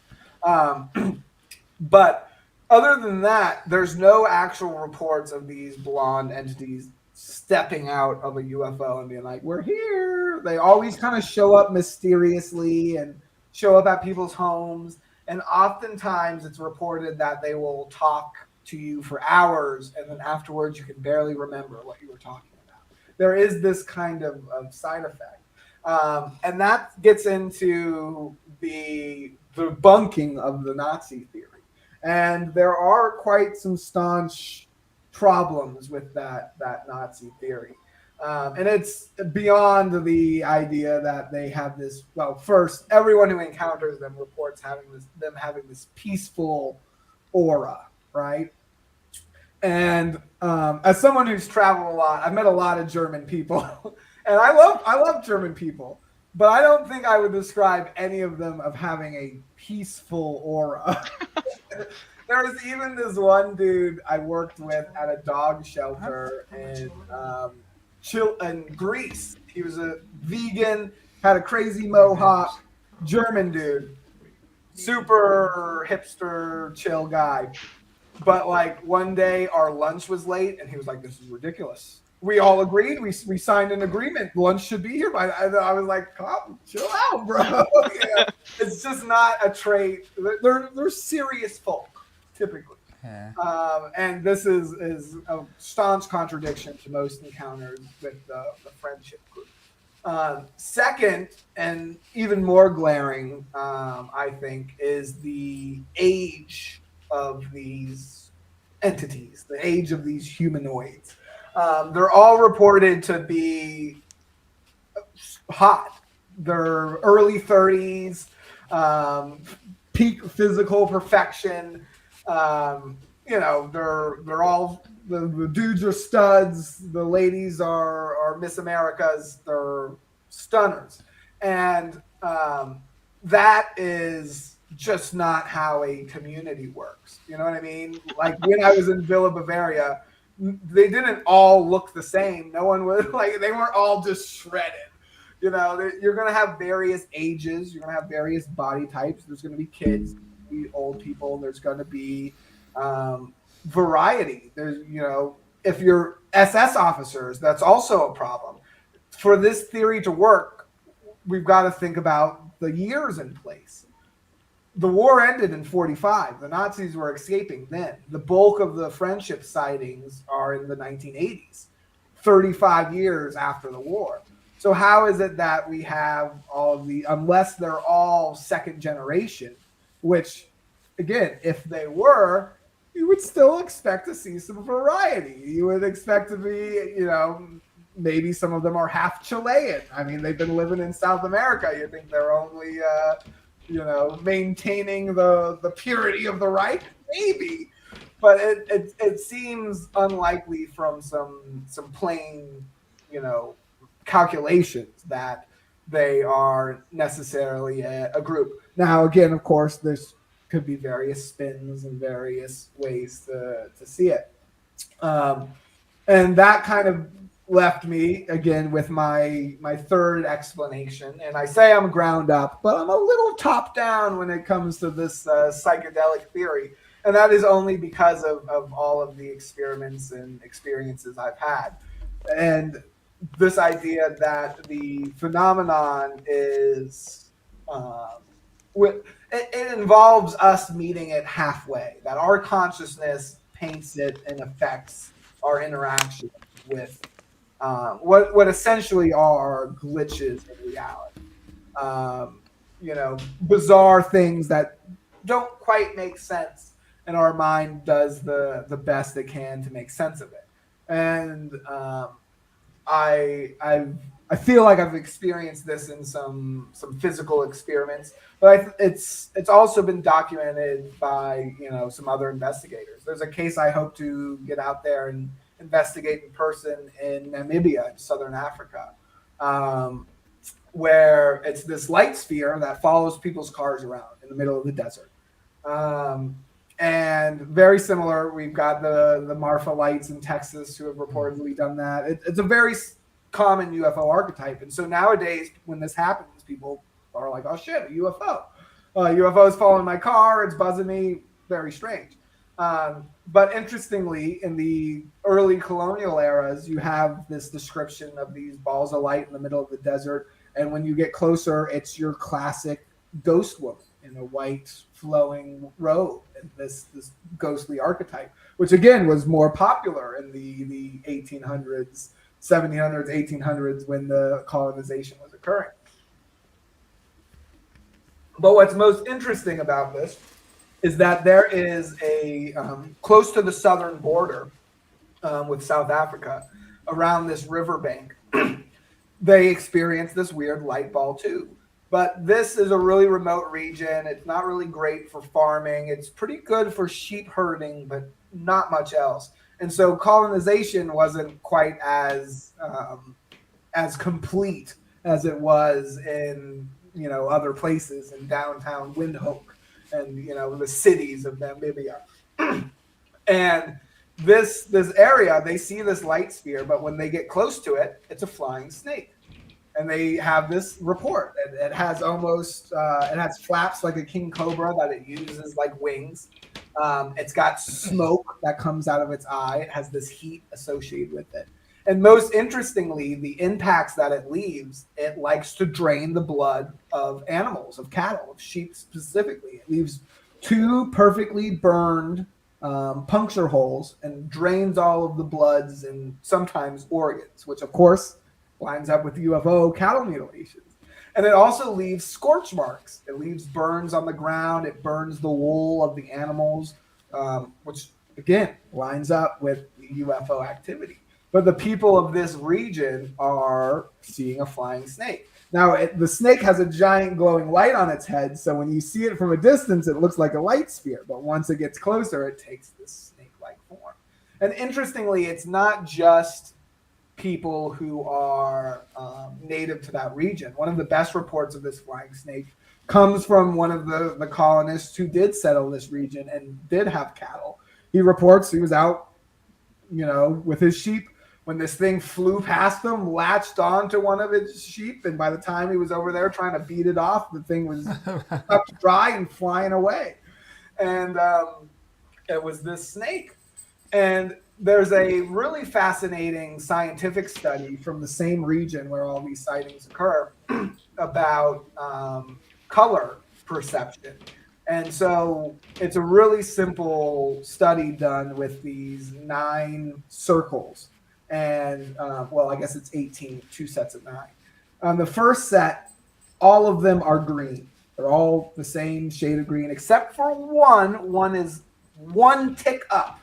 But other than that, there's no actual reports of these blonde entities stepping out of a UFO and being like, "We're here." They always kind of show up mysteriously and show up at people's homes. And oftentimes it's reported that they will talk to you for hours, and then afterwards you can barely remember what you were talking about. There is this kind of side effect. And that gets into the debunking of the Nazi theory. And there are quite some staunch problems with that Nazi theory. And it's beyond the idea that they have this, well, first, everyone who encounters them reports them having this peaceful aura, right? And as someone who's traveled a lot, I've met a lot of German people, and I love German people, but I don't think I would describe any of them of having a peaceful aura. There was even this one dude I worked with at a dog shelter in Greece. He was a vegan, had a crazy mohawk, German dude, super hipster, chill guy. But like one day our lunch was late and he was like, "This is ridiculous." We all agreed. We signed an agreement. Lunch should be here. I was like, "Come, chill out, bro." Yeah. It's just not a trait. They're serious folk, typically. Yeah. And this is a staunch contradiction to most encounters with the friendship group. Second, and even more glaring, I think, is the age of these entities, the age of these humanoids. They're all reported to be hot. They're early 30s, peak physical perfection. They're all the dudes are studs. The ladies are Miss Americas. They're stunners, and that is just not how a community works. You know what I mean? Like when I was in Villa Bavaria, they didn't all look the same. No one was like, they weren't all just shredded. You know, you're going to have various ages. You're going to have various body types. There's going to be kids, be old people. There's going to be variety. There's, if you're SS officers, that's also a problem. For this theory to work, we've got to think about the years in place. The war ended in 1945. The Nazis were escaping then. The bulk of the friendship sightings are in the 1980s, 35 years after the war. So how is it that we have all of unless they're all second generation, which, again, if they were, you would still expect to see some variety. You would expect to be, maybe some of them are half Chilean. I mean, they've been living in South America. You think they're only, maintaining the purity of the Reich? Maybe. But it seems unlikely from some plain, calculations that they are necessarily a group. Now, again, of course, there's could be various spins and various ways to see it. And that kind of left me, again, with my third explanation. And I say I'm ground up, but I'm a little top down when it comes to this psychedelic theory. And that is only because of all of the experiments and experiences I've had. And this idea that the phenomenon is... it involves us meeting it halfway, that our consciousness paints it and affects our interaction with what essentially are glitches in reality. Bizarre things that don't quite make sense, and our mind does the best it can to make sense of it. And I feel like I've experienced this in some physical experiments, but it's also been documented by some other investigators. There's a case I hope to get out there and investigate in person in Namibia, in Southern Africa, where it's this light sphere that follows people's cars around in the middle of the desert. And very similar, we've got the Marfa lights in Texas who have reportedly done that. It's a very common UFO archetype. And so nowadays, when this happens, people are like, "Oh shit, a UFO. UFO is following my car. It's buzzing me." Very strange. But interestingly, in the early colonial eras, you have this description of these balls of light in the middle of the desert. And when you get closer, it's your classic ghost woman. in a white flowing robe, and this ghostly archetype, which again was more popular in the 1800s, 1700s, 1800s when the colonization was occurring. But what's most interesting about this is that there is a close to the southern border with South Africa, around this riverbank, they experience this weird light ball too. But this is a really remote region. It's not really great for farming. It's pretty good for sheep herding, but not much else. And so colonization wasn't quite as complete as it was in other places in downtown Windhoek and the cities of Namibia. And this area, they see this light sphere, but when they get close to it, it's a flying snake. And they have this report. It has almost it has flaps like a king cobra that it uses like wings. It's got smoke that comes out of its eye. It has this heat associated with it. And most interestingly, the impacts that it leaves, it likes to drain the blood of animals, of cattle, of sheep specifically. It leaves 2 perfectly burned puncture holes and drains all of the bloods and sometimes organs, which of course lines up with UFO cattle mutilations. And it also leaves scorch marks. It leaves burns on the ground. It burns the wool of the animals, which again lines up with UFO activity. But the people of this region are seeing a flying snake. Now, the snake has a giant glowing light on its head, so when you see it from a distance, it looks like a light sphere. But once it gets closer, it takes this snake-like form. And interestingly, it's not just people who are native to that region. One of the best reports of this flying snake comes from one of the colonists who did settle this region and did have cattle. He reports he was out, with his sheep when this thing flew past him, latched onto one of its sheep, and by the time he was over there trying to beat it off, the thing was up dry and flying away. And it was this snake. And there's a really fascinating scientific study from the same region where all these sightings occur about color perception. And so it's a really simple study done with these 9 circles. And, I guess it's 18, 2 sets of 9. On the first set, all of them are green. They're all the same shade of green, except for one. One is 1 tick up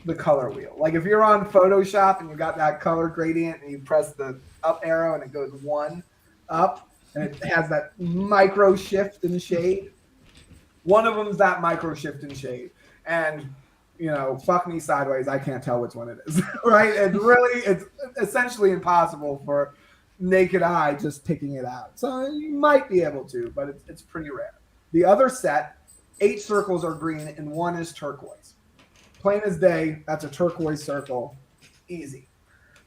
the color wheel. Like if you're on Photoshop and you got that color gradient and you press the up arrow and it goes 1 up and it has that micro shift in shade. One of them is that micro shift in shade. And fuck me sideways, I can't tell which one it is, right? And really, it's essentially impossible for naked eye just picking it out. So you might be able to, but it's pretty rare. The other set, 8 circles are green and 1 is turquoise. Plain as day, that's a turquoise circle, easy.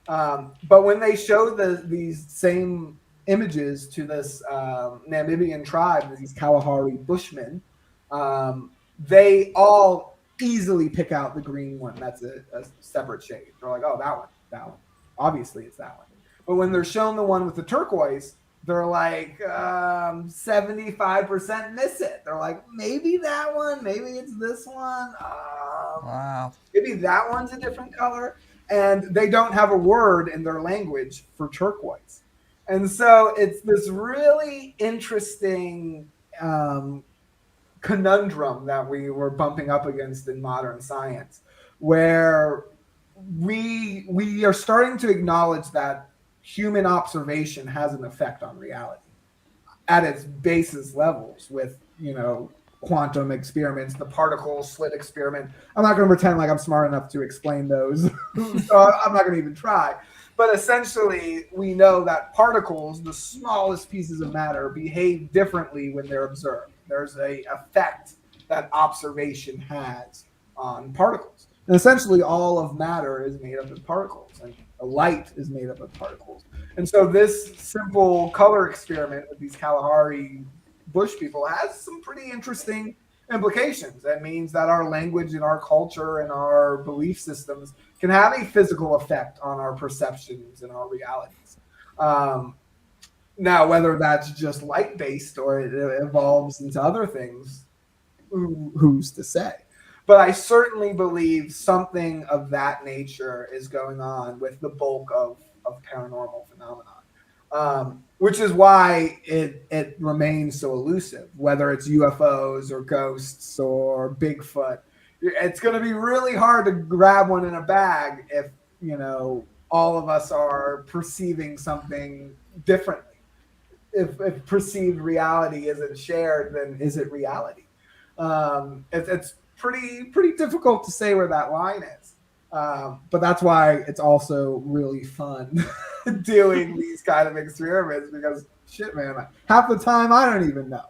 But when they show these same images to this Namibian tribe, these Kalahari Bushmen, they all easily pick out the green one. That's a separate shade. They're like, oh, that one. Obviously, it's that one. But when they're shown the one with the turquoise, they're like 75% miss it. They're like, maybe that one, maybe it's this one. Wow. Maybe that one's a different color. And they don't have a word in their language for turquoise. And so it's this really interesting conundrum that we were bumping up against in modern science, where we are starting to acknowledge that human observation has an effect on reality at its basis levels with, quantum experiments, the particle slit experiment. I'm not going to pretend like I'm smart enough to explain those. So I'm not going to even try. But essentially, we know that particles, the smallest pieces of matter, behave differently when they're observed. There's an effect that observation has on particles. And essentially, all of matter is made up of particles, and light is made up of particles. And so this simple color experiment with these Kalahari Bush people has some pretty interesting implications. That means that our language and our culture and our belief systems can have a physical effect on our perceptions and our realities. Now, whether that's just light based or it evolves into other things, who's to say? But I certainly believe something of that nature is going on with the bulk of paranormal phenomenon, which is why it remains so elusive, whether it's UFOs or ghosts or Bigfoot. It's going to be really hard to grab one in a bag if, all of us are perceiving something differently. If perceived reality isn't shared, then is it reality? It's pretty difficult to say where that line is. But that's why it's also really fun doing these kind of experiments, because shit, man, half the time I don't even know.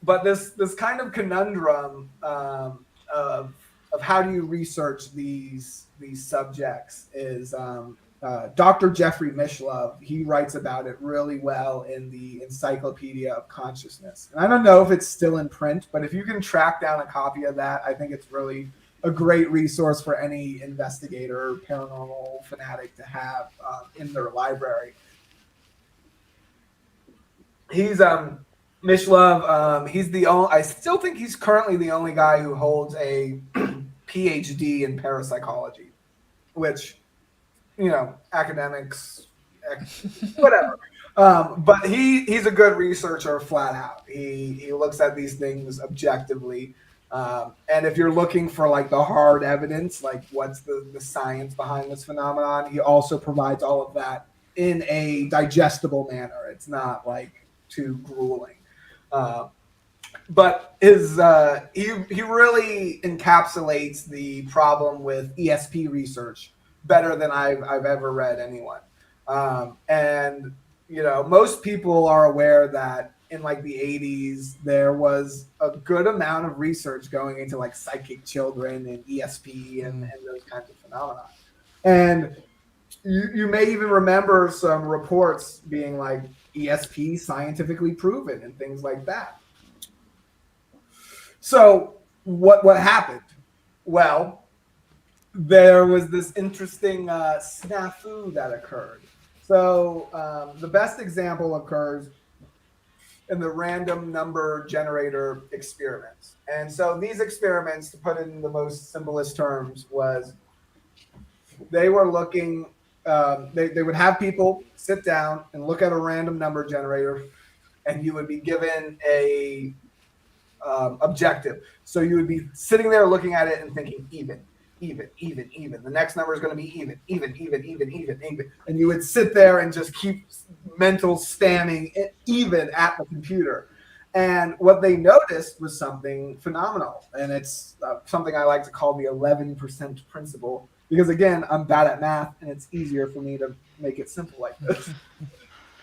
But this kind of conundrum of how do you research these subjects is Dr. Jeffrey Mishlove. He writes about it really well in the Encyclopedia of Consciousness. And I don't know if it's still in print, but if you can track down a copy of that, I think it's really a great resource for any investigator or paranormal fanatic to have in their library. He's Mishlove. He's the only. I still think he's currently the only guy who holds a PhD in parapsychology, which, academics, whatever. But he's a good researcher, flat out. He looks at these things objectively. And if you're looking for like the hard evidence, like what's the science behind this phenomenon, he also provides all of that in a digestible manner. It's not like too grueling. But his he really encapsulates the problem with ESP research better than I've ever read anyone. And most people are aware that in like the 80s there was a good amount of research going into like psychic children and ESP and those kinds of phenomena. And you may even remember some reports being like ESP scientifically proven and things like that. So what happened? Well, there was this interesting snafu that occurred. So the best example occurs in the random number generator experiments. And so these experiments, to put it in the most simplest terms, was they were looking, they would have people sit down and look at a random number generator, and you would be given a objective. So you would be sitting there looking at it and thinking even. The next number is going to be even. And you would sit there and just keep mental spamming even at the computer. And what they noticed was something phenomenal. And it's something I like to call the 11% principle. Because again, I'm bad at math and it's easier for me to make it simple like this.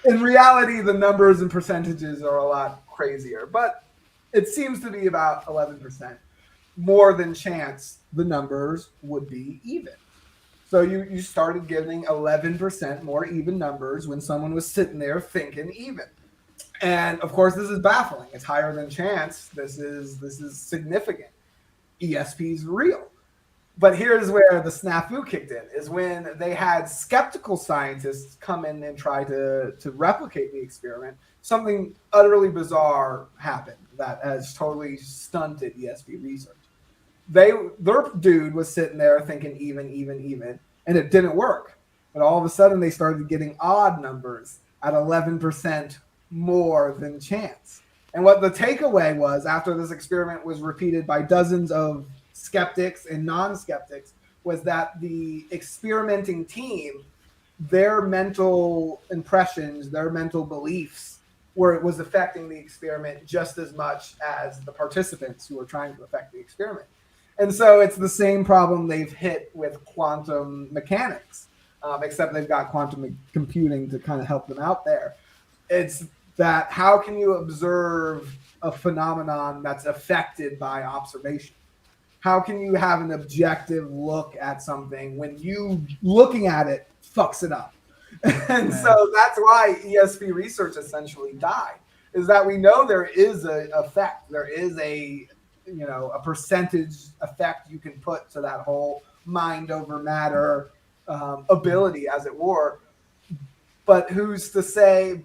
In reality, the numbers and percentages are a lot crazier. But it seems to be about 11%. More than chance, the numbers would be even. So you started getting 11% more even numbers when someone was sitting there thinking even. And of course, this is baffling. It's higher than chance. This is significant. ESP is real. But here's where the snafu kicked in, is when they had skeptical scientists come in and try to replicate the experiment. Something utterly bizarre happened that has totally stunted ESP research. Their dude was sitting there thinking even, and it didn't work. But all of a sudden, they started getting odd numbers at 11% more than chance. And what the takeaway was, after this experiment was repeated by dozens of skeptics and non-skeptics, was that the experimenting team, their mental impressions, their mental beliefs, was affecting the experiment just as much as the participants who were trying to affect the experiment. And so it's the same problem they've hit with quantum mechanics, except they've got quantum computing to kind of help them out there. It's that how can you observe a phenomenon that's affected by observation? How can you have an objective look at something when you looking at it fucks it up? And so that's why ESP research essentially died, is that we know there is an effect. There is a percentage effect you can put to that whole mind over matter ability, as it were. but who's to say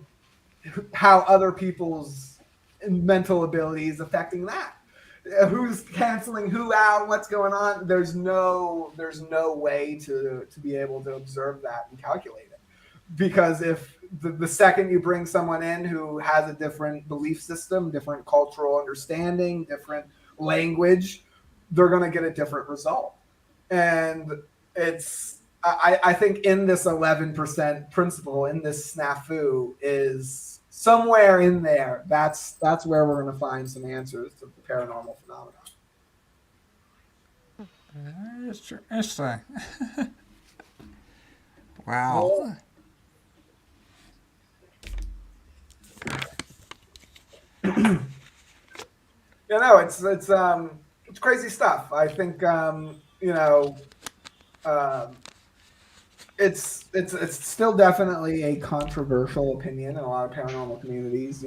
how other people's mental ability is affecting that? Who's canceling who out? What's going on? There's no way to be able to observe that and calculate it, because if the second you bring someone in who has a different belief system, different cultural understanding, different language, they're going to get a different result. And I think in this 11% principle, in this snafu, is somewhere in there. That's where we're going to find some answers to the paranormal phenomenon. Interesting. Wow. It's crazy stuff. I think it's still definitely a controversial opinion in a lot of paranormal communities.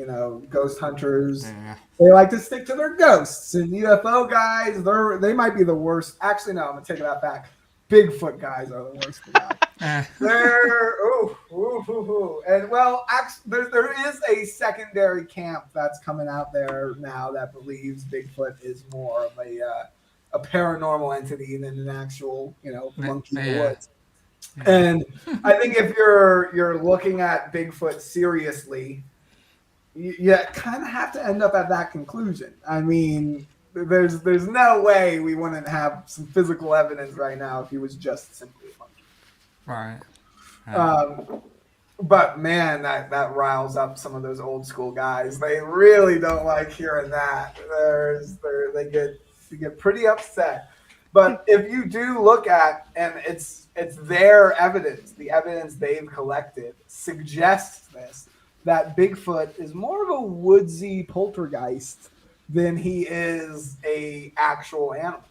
Ghost hunters, they like to stick to their ghosts, and UFO guys, they might be the worst. Actually, no, I'm gonna take that back. Bigfoot guys are the worst guys. They're and well, actually, there is a secondary camp that's coming out there now that believes Bigfoot is more of a paranormal entity than an actual monkey in the woods. And I think if you're looking at Bigfoot seriously, you kind of have to end up at that conclusion. I mean, there's no way we wouldn't have some physical evidence right now if he was just simply a monkey. Right. But man, that riles up some of those old school guys. They really don't like hearing that. They get pretty upset. But if you do look at, and it's their evidence, the evidence they've collected suggests that Bigfoot is more of a woodsy poltergeist than he is a actual animal.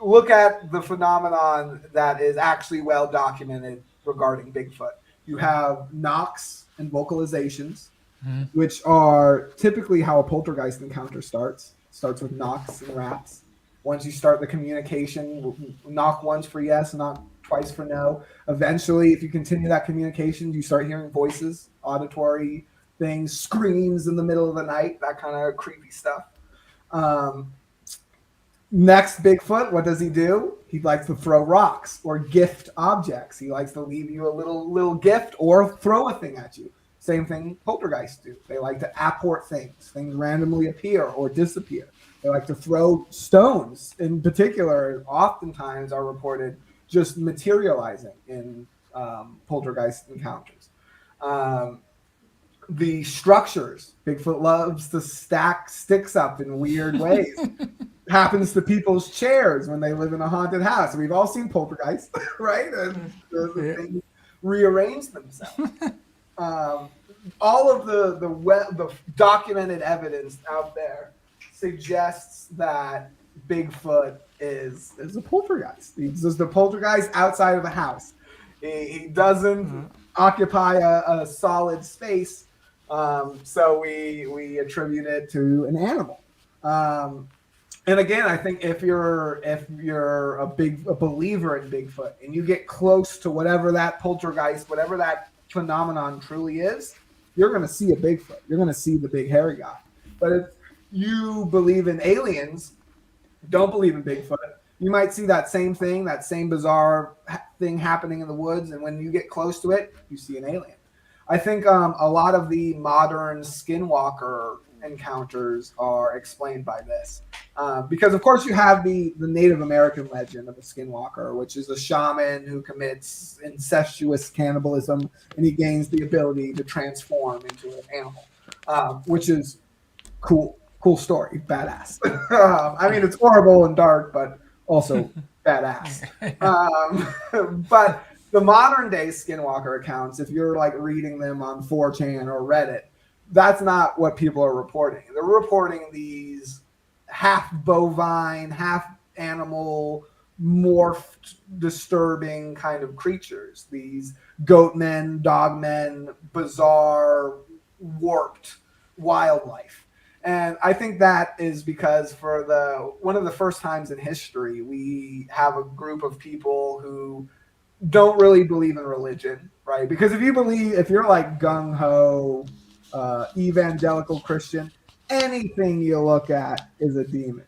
Look at the phenomenon that is actually well documented regarding Bigfoot. You have knocks and vocalizations, which are typically how a poltergeist encounter starts. It starts with knocks and raps. Once you start the communication, knock once for yes, knock twice for no. Eventually, if you continue that communication, you start hearing voices, auditory things, screams in the middle of the night, that kind of creepy stuff. Next, Bigfoot, what does he do? He likes to throw rocks or gift objects. He likes to leave you a little gift or throw a thing at you. Same thing poltergeists do. They like to apport things. Things randomly appear or disappear. They like to throw stones, in particular, oftentimes are reported just materializing in poltergeist encounters. The structures, Bigfoot loves to stack sticks up in weird ways. Happens to people's chairs when they live in a haunted house. We've all seen poltergeists, right? And the things rearrange themselves. All of the documented evidence out there suggests that Bigfoot is a poltergeist. He's just a poltergeist outside of the house. He doesn't occupy a solid space, so we attribute it to an animal. And again, I think if you're a believer in Bigfoot and you get close to whatever that poltergeist, whatever that phenomenon truly is, you're going to see a Bigfoot. You're going to see the big hairy guy. But if you believe in aliens, don't believe in Bigfoot, you might see that same thing, that same bizarre thing happening in the woods, and when you get close to it, you see an alien. I think a lot of the modern skinwalker encounters are explained by this. Because, of course, you have the Native American legend of a skinwalker, which is a shaman who commits incestuous cannibalism, and he gains the ability to transform into an animal, which is cool story, badass. I mean, it's horrible and dark, but also badass. But the modern day skinwalker accounts, if you're like reading them on 4chan or Reddit, that's not what people are reporting. They're reporting these half bovine, half animal, morphed, disturbing kind of creatures. These goat men, dog men, bizarre, warped wildlife. And I think that is because for one of the first times in history, we have a group of people who don't really believe in religion, right? Because if you're like gung ho, evangelical Christian, anything you look at is a demon,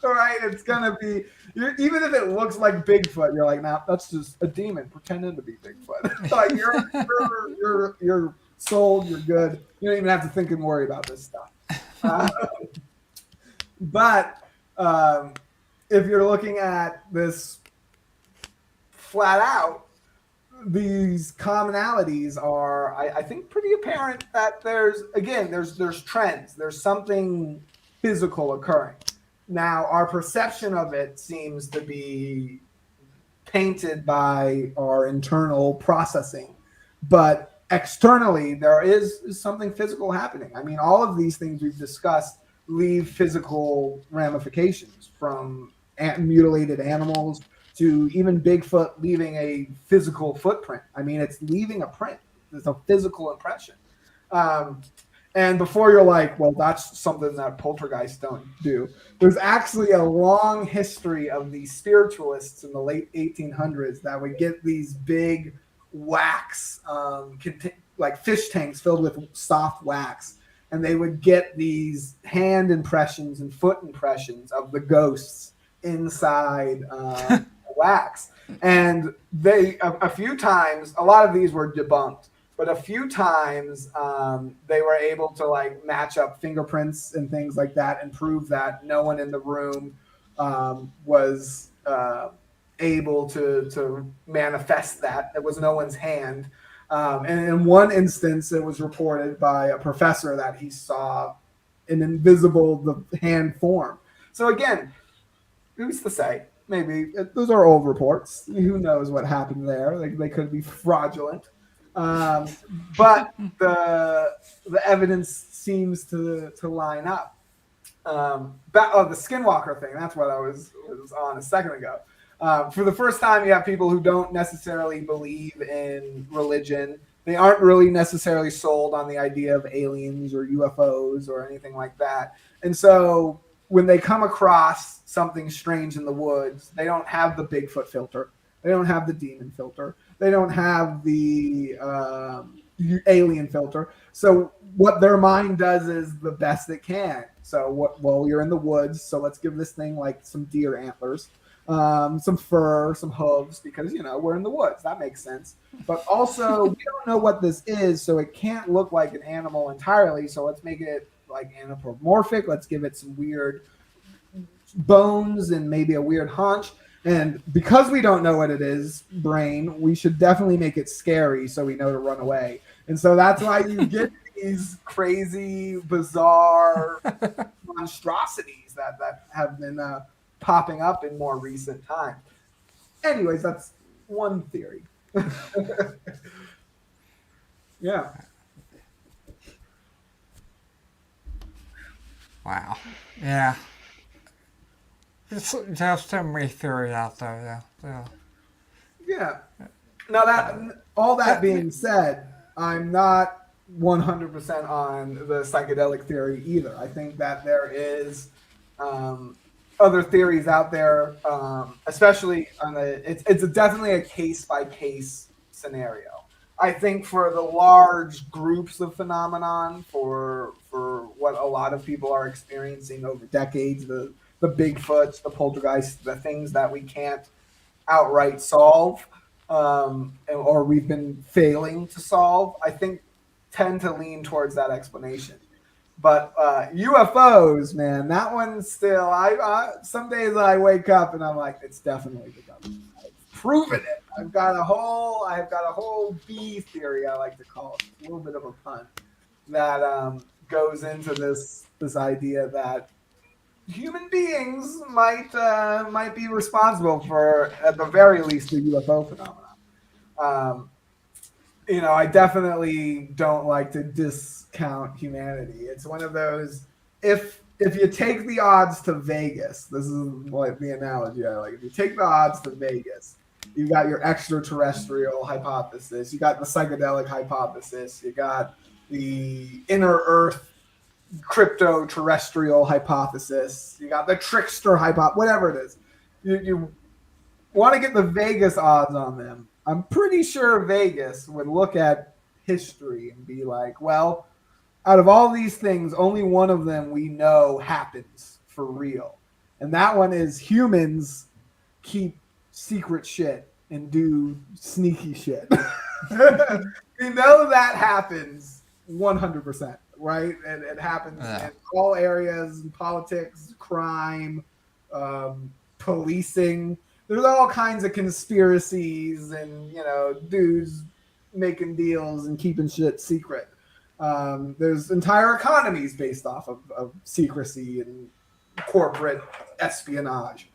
right? It's gonna be, even if it looks like Bigfoot, you're like, nah, that's just a demon pretending to be Bigfoot. Like you're sold, you're good. You don't even have to think and worry about this stuff. But if you're looking at this flat out, these commonalities are, I think, pretty apparent that there's trends. There's something physical occurring. Now, our perception of it seems to be painted by our internal processing, but externally, there is something physical happening. I mean, all of these things we've discussed leave physical ramifications, from mutilated animals to even Bigfoot leaving a physical footprint. I mean, it's leaving a print. It's a physical impression. And before you're like, well, that's something that poltergeists don't do. There's actually a long history of these spiritualists in the late 1800s that would get these big wax, like fish tanks filled with soft wax. And they would get these hand impressions and foot impressions of the ghosts inside wax. And they, a few times, a lot of these were debunked, but a few times they were able to like match up fingerprints and things like that and prove that no one in the room was able to manifest that. It was no one's hand. And in one instance, it was reported by a professor that he saw an invisible hand form. So again, who's to say? Maybe those are old reports. Who knows what happened there? They could be fraudulent. But the evidence seems to line up. The skinwalker thing, that's what I was on a second ago. For the first time, you have people who don't necessarily believe in religion. They aren't really necessarily sold on the idea of aliens or UFOs or anything like that. And so when they come across something strange in the woods, they don't have the Bigfoot filter. They don't have the demon filter. They don't have the alien filter. So what their mind does is the best it can. So well, you're in the woods, so let's give this thing like some deer antlers, some fur, some hooves, because, you know, we're in the woods. That makes sense. But also, we don't know what this is, so it can't look like an animal entirely. So let's make it like anthropomorphic. Let's give it some weird bones and maybe a weird haunch. And because we don't know what it is, brain, we should definitely make it scary so we know to run away. And so that's why you get these crazy, bizarre monstrosities that have been popping up in more recent times. Anyways, that's one theory. Yeah. Wow. Yeah. There's so many theories out there. Yeah. Now all that being said, I'm not 100% on the psychedelic theory either. I think that there is other theories out there, especially on it's definitely a case by case scenario. I think for the large groups of phenomenon, for what a lot of people are experiencing over decades, the Bigfoots, the poltergeists, the things that we can't outright solve, or we've been failing to solve, I think tend to lean towards that explanation. But UFOs, man, that one's still. Some days I wake up and I'm like, it's definitely the government. I've proven it. I've got a whole B theory, I like to call it, a little bit of a pun, that goes into this idea that human beings might be responsible for, at the very least, the UFO phenomenon. I definitely don't like to discount humanity. It's one of those, if you take the odds to Vegas, this is like the analogy I like. If you take the odds to Vegas, you got your extraterrestrial hypothesis, you got the psychedelic hypothesis, you got the inner Earth crypto-terrestrial hypothesis, you got the trickster hypothesis, whatever it is. You want to get the Vegas odds on them. I'm pretty sure Vegas would look at history and be like, well, out of all these things, only one of them we know happens for real. And that one is humans keep secret shit and do sneaky shit. We know that happens 100%, right? And it happens in all areas, politics, crime, policing. There's all kinds of conspiracies and, dudes making deals and keeping shit secret. There's entire economies based off of secrecy and corporate espionage.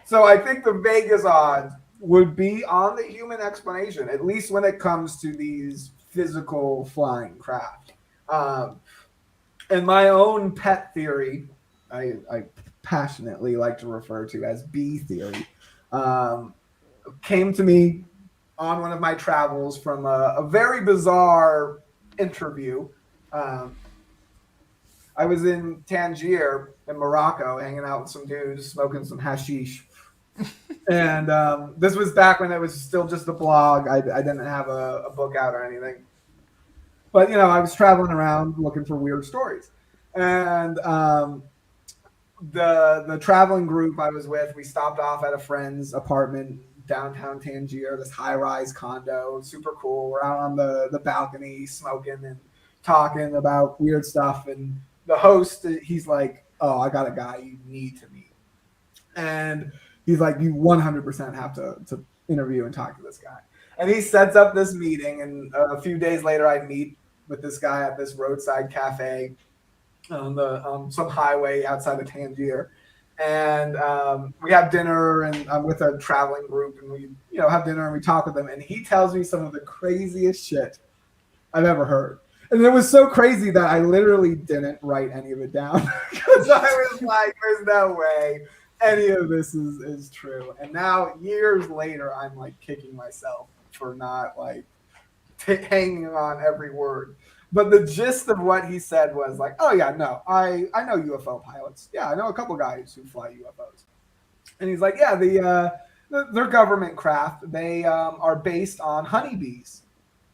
So I think the Vegas odds would be on the human explanation, at least when it comes to these physical flying craft. And my own pet theory, I passionately like to refer to as B theory, came to me on one of my travels from a very bizarre interview. I was in Tangier in Morocco, hanging out with some dudes, smoking some hashish. And this was back when it was still just a blog. I didn't have a book out or anything. But, I was traveling around looking for weird stories. And the traveling group I was with, we stopped off at a friend's apartment downtown Tangier, this high-rise condo, super cool. We're out on the balcony smoking and talking about weird stuff. And the host, he's like, oh, I got a guy you need to meet. And he's like, you 100% have to interview and talk to this guy. And he sets up this meeting. And a few days later, I meet with this guy at this roadside cafe on some highway outside of Tangier. And we have dinner, and I'm with a traveling group, and we have dinner and we talk with him. And he tells me some of the craziest shit I've ever heard. And it was so crazy that I literally didn't write any of it down because I was like, there's no way any of this is true. And now years later, I'm like kicking myself for not like hanging on every word. But the gist of what he said was like, oh yeah, no, I know UFO pilots. Yeah, I know a couple guys who fly UFOs. And he's like, yeah, they're government craft. They are based on honeybees.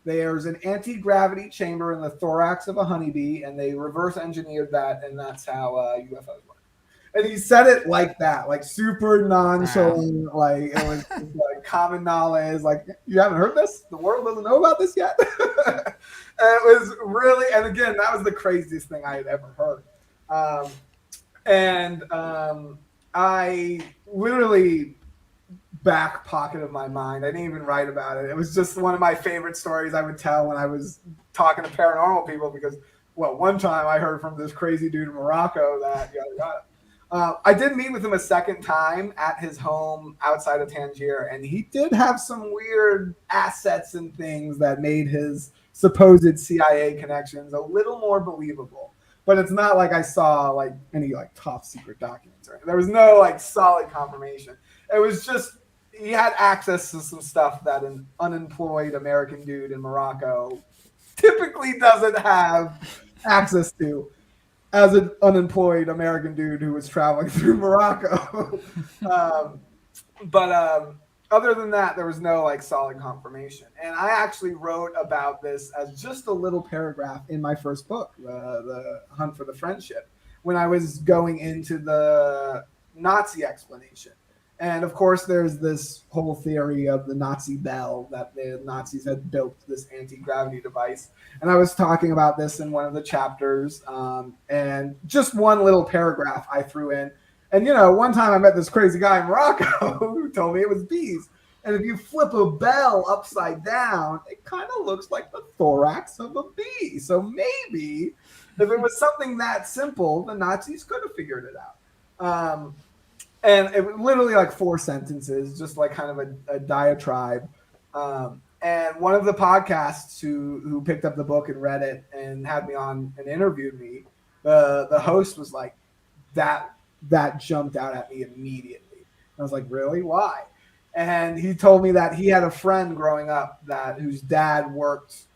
There's an anti-gravity chamber in the thorax of a honeybee, and they reverse engineered that, and that's how UFOs work. And he said it like that, like super nonchalant, like it was like common knowledge. Like, you haven't heard this? The world doesn't know about this yet? And it was really, and again, that was the craziest thing I had ever heard. I literally back pocket of my mind, I didn't even write about it. It was just one of my favorite stories I would tell when I was talking to paranormal people because, well, one time I heard from this crazy dude in Morocco that yada yada. I did meet with him a second time at his home outside of Tangier, and he did have some weird assets and things that made his supposed CIA connections a little more believable. But it's not like I saw like any like top secret documents or anything. There was no like solid confirmation. It was just he had access to some stuff that an unemployed American dude in Morocco typically doesn't have access to as an unemployed American dude who was traveling through Morocco. But other than that, there was no like solid confirmation. And I actually wrote about this as just a little paragraph in my first book, The Hunt for the Friendship, when I was going into the Nazi explanation. And of course, there's this whole theory of the Nazi bell, that the Nazis had built this anti-gravity device. And I was talking about this in one of the chapters. And just one little paragraph I threw in. And, one time I met this crazy guy in Morocco who told me it was bees. And if you flip a bell upside down, it kind of looks like the thorax of a bee. So maybe if it was something that simple, the Nazis could have figured it out. And it was literally like 4 sentences, just like kind of a diatribe. And one of the podcasts who picked up the book and read it and had me on and interviewed me, the host was like, that jumped out at me immediately. I was like, really? Why? And he told me that he had a friend growing up whose dad worked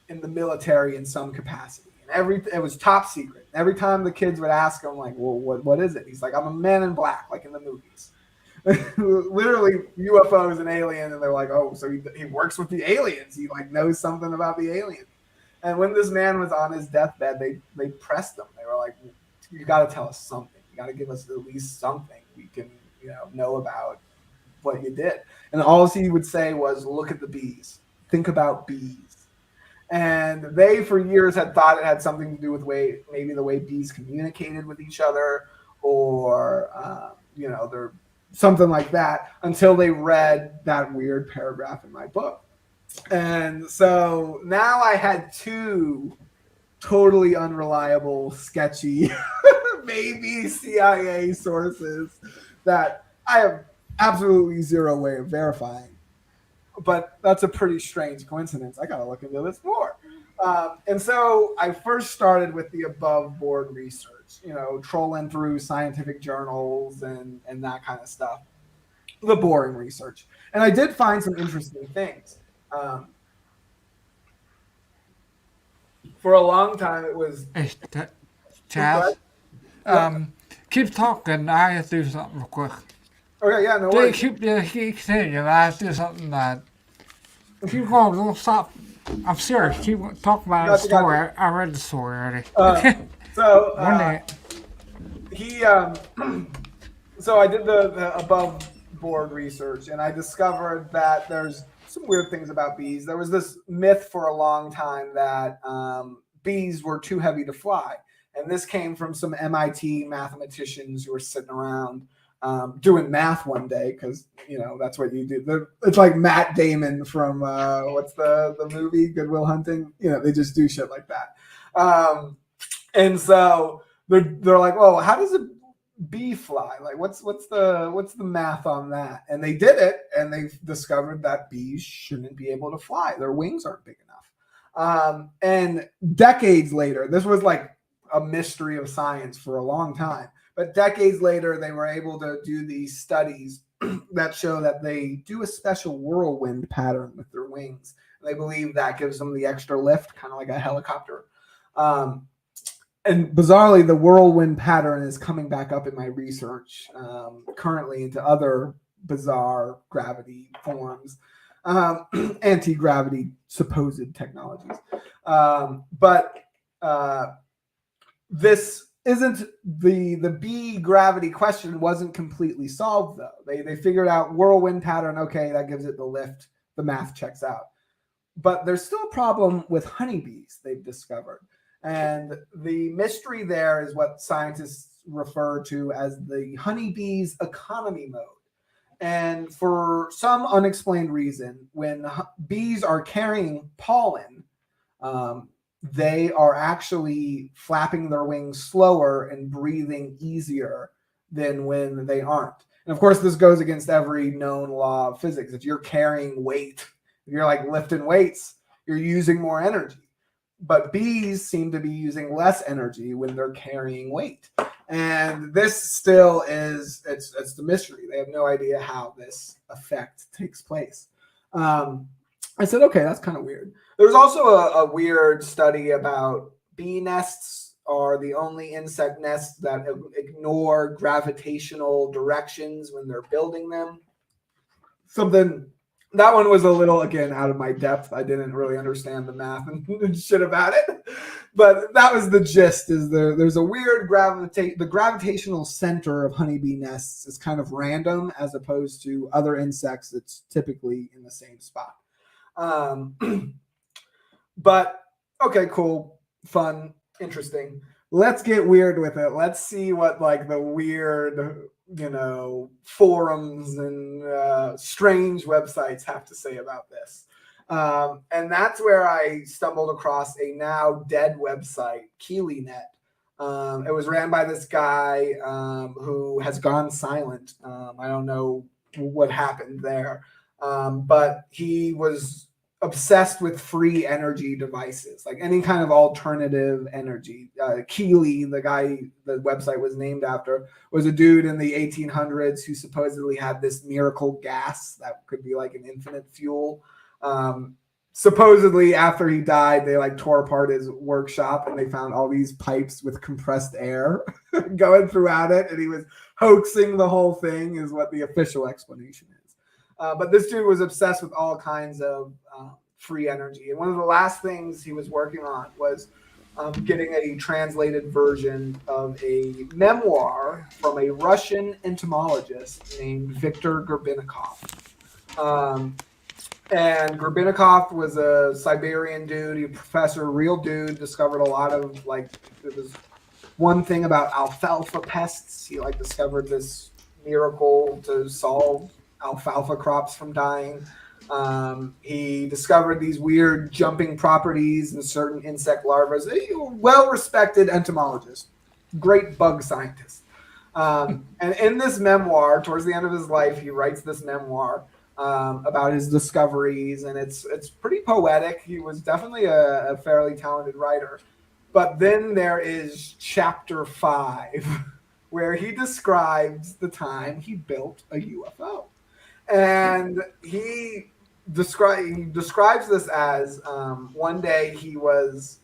in the military in some capacity. It was top secret. Every time the kids would ask him, like, well, what is it? He's like, I'm a man in black, like in the movies. literally UFOs and alien, and they're like, oh, so he works with the aliens. He like knows something about the aliens. And when this man was on his deathbed, they pressed him. They were like, you got to tell us something. You got to give us at least something we can know about what you did. And all he would say was, look at the bees. Think about bees. And they, for years, had thought it had something to do with maybe the way bees communicated with each other, or they're something like that, until they read that weird paragraph in my book. And so now I had two totally unreliable, sketchy, maybe CIA sources that I have absolutely zero way of verifying. But that's a pretty strange coincidence. I got to look into this more. And so I first started with the above board research, trolling through scientific journals and that kind of stuff, the boring research. And I did find some interesting things. For a long time, it was... Hey, Chaz, keep talking. I have to do something real quick. Okay, yeah, no worries. Keep saying it. I have to do something that... Keep going. Don't stop. I'm serious. Keep talking about the story. I read the story already. So I did the above board research, and I discovered that there's some weird things about bees. There was this myth for a long time that bees were too heavy to fly. And this came from some MIT mathematicians who were sitting around doing math one day, because that's what you do. It's like Matt Damon from what's the movie Good Will Hunting. They just do shit like that. And so they're like, well, how does a bee fly? Like, what's the math on that? And they did it, and they discovered that bees shouldn't be able to fly. Their wings aren't big enough. And decades later, this was like a mystery of science for a long time. But decades later, they were able to do these studies that show that they do a special whirlwind pattern with their wings. And they believe that gives them the extra lift, kind of like a helicopter. And bizarrely, the whirlwind pattern is coming back up in my research currently into other bizarre gravity forms, anti-gravity supposed technologies. But this isn't the bee gravity question wasn't completely solved, though. They figured out whirlwind pattern. Okay, that gives it the lift. The math checks out. But there's still a problem with honeybees, they've discovered. And the mystery there is what scientists refer to as the honeybee's economy mode. And for some unexplained reason, when bees are carrying pollen, they are actually flapping their wings slower and breathing easier than when they aren't. And of course, this goes against every known law of physics. If you're carrying weight, if you're like lifting weights, you're using more energy. But bees seem to be using less energy when they're carrying weight. And this still is, it's the mystery. They have no idea how this effect takes place. I said, okay, that's kind of weird. There's also a weird study about bee nests are the only insect nests that ignore gravitational directions when they're building them. That one was a little, again, out of my depth. I didn't really understand the math and shit about it. But that was the gist, is there's a weird the gravitational center of honeybee nests is kind of random as opposed to other insects that's typically in the same spot. But, okay, cool, fun, interesting. Let's get weird with it. Let's see what, like, the weird, forums and strange websites have to say about this. And that's where I stumbled across a now dead website, KeelyNet. It was ran by this guy who has gone silent. I don't know what happened there. But he was obsessed with free energy devices, like any kind of alternative energy. Keely, the guy the website was named after, was a dude in the 1800s who supposedly had this miracle gas that could be like an infinite fuel. Supposedly after he died, they like tore apart his workshop and they found all these pipes with compressed air going throughout it. And he was hoaxing the whole thing is what the official explanation is. But this dude was obsessed with all kinds of free energy. And one of the last things he was working on was getting a translated version of a memoir from a Russian entomologist named Viktor Gorbachev. And Gorbachev was a Siberian dude, he a professor, real dude, discovered a lot of, like, it was one thing about alfalfa pests. He, like, discovered this miracle to solve alfalfa crops from dying. He discovered these weird jumping properties in certain insect larvae. A well-respected entomologist, great bug scientist. And in this memoir, towards the end of his life, he writes this memoir about his discoveries, and it's pretty poetic. He was definitely a fairly talented writer. But then there is chapter 5, where he describes the time he built a UFO. And he describes this as one day he was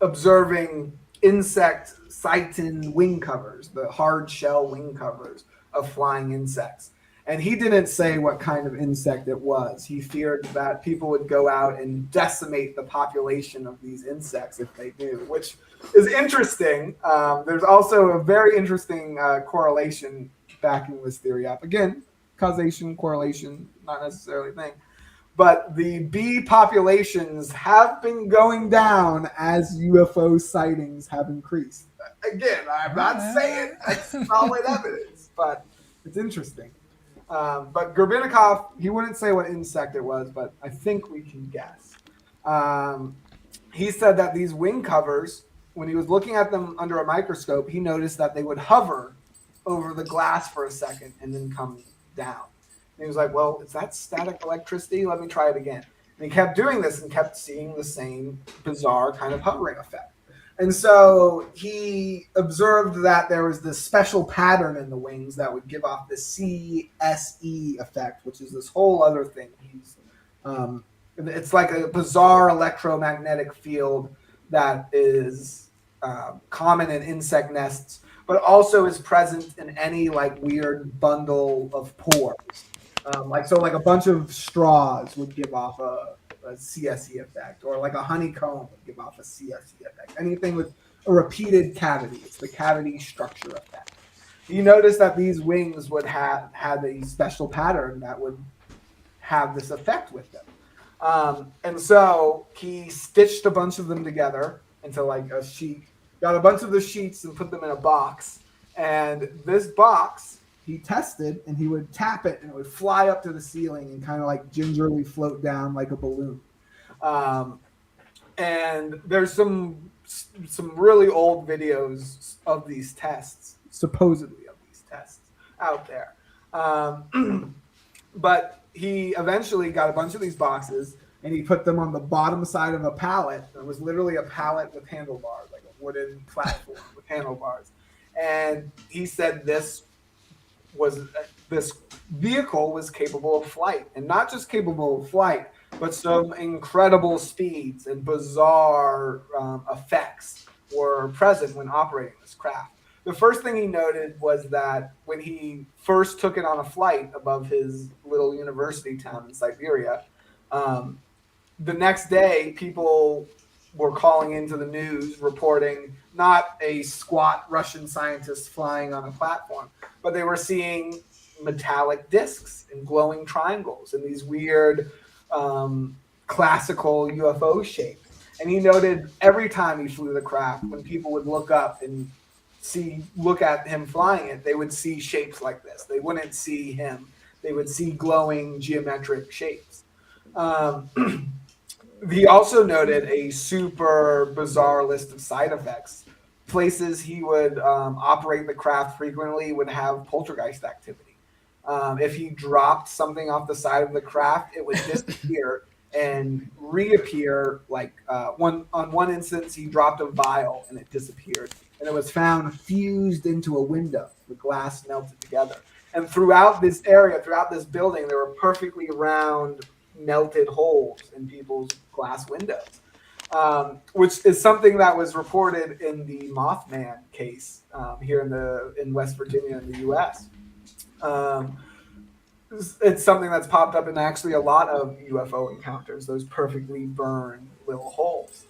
observing insect chitin wing covers, the hard shell wing covers of flying insects. And he didn't say what kind of insect it was. He feared that people would go out and decimate the population of these insects if they do, which is interesting. There's also a very interesting correlation backing this theory up. Again, causation, correlation, not necessarily a thing. But the bee populations have been going down as UFO sightings have increased. Again, I'm not saying that's solid evidence, but it's interesting. But Gorbachev, he wouldn't say what insect it was, but I think we can guess. He said that these wing covers, when he was looking at them under a microscope, he noticed that they would hover over the glass for a second and then come down. And he was like, well, is that static electricity? Let me try it again. And he kept doing this and kept seeing the same bizarre kind of hovering effect. And so he observed that there was this special pattern in the wings that would give off the CSE effect, which is this whole other thing. It's like a bizarre electromagnetic field that is common in insect nests, but also is present in any like weird bundle of pores. Like a bunch of straws would give off a CSE effect, or like a honeycomb would give off a CSE effect. Anything with a repeated cavity, it's the cavity structure effect. You notice that these wings would have a special pattern that would have this effect with them. And so he stitched a bunch of them together into like a sheet, got a bunch of the sheets and put them in a box. And this box he tested, and he would tap it and it would fly up to the ceiling and kind of like gingerly float down like a balloon. And there's some really old videos of these tests, supposedly of these tests out there. But he eventually got a bunch of these boxes and he put them on the bottom side of a pallet. It was literally a pallet with handlebars, like a wooden platform with handlebars. And he said this vehicle was capable of flight, and not just capable of flight, but some incredible speeds and bizarre effects were present when operating this craft. The first thing he noted was that when he first took it on a flight above his little university town in Siberia, the next day people were calling into the news reporting not a squat Russian scientist flying on a platform, but they were seeing metallic discs and glowing triangles and these weird classical UFO shapes. And he noted every time he flew the craft, when people would look up and look at him flying it, they would see shapes like this. They wouldn't see him. They would see glowing geometric shapes. He also noted a super bizarre list of side effects. Places he would operate the craft frequently would have poltergeist activity. If he dropped something off the side of the craft, it would disappear and reappear. Like on one instance, he dropped a vial and it disappeared. And it was found fused into a window. The glass melted together. And throughout this area, throughout this building, there were perfectly round melted holes in people's glass windows. which is something that was reported in the Mothman case here in West Virginia in the U.S. It's something that's popped up in actually a lot of UFO encounters, those perfectly burned little holes.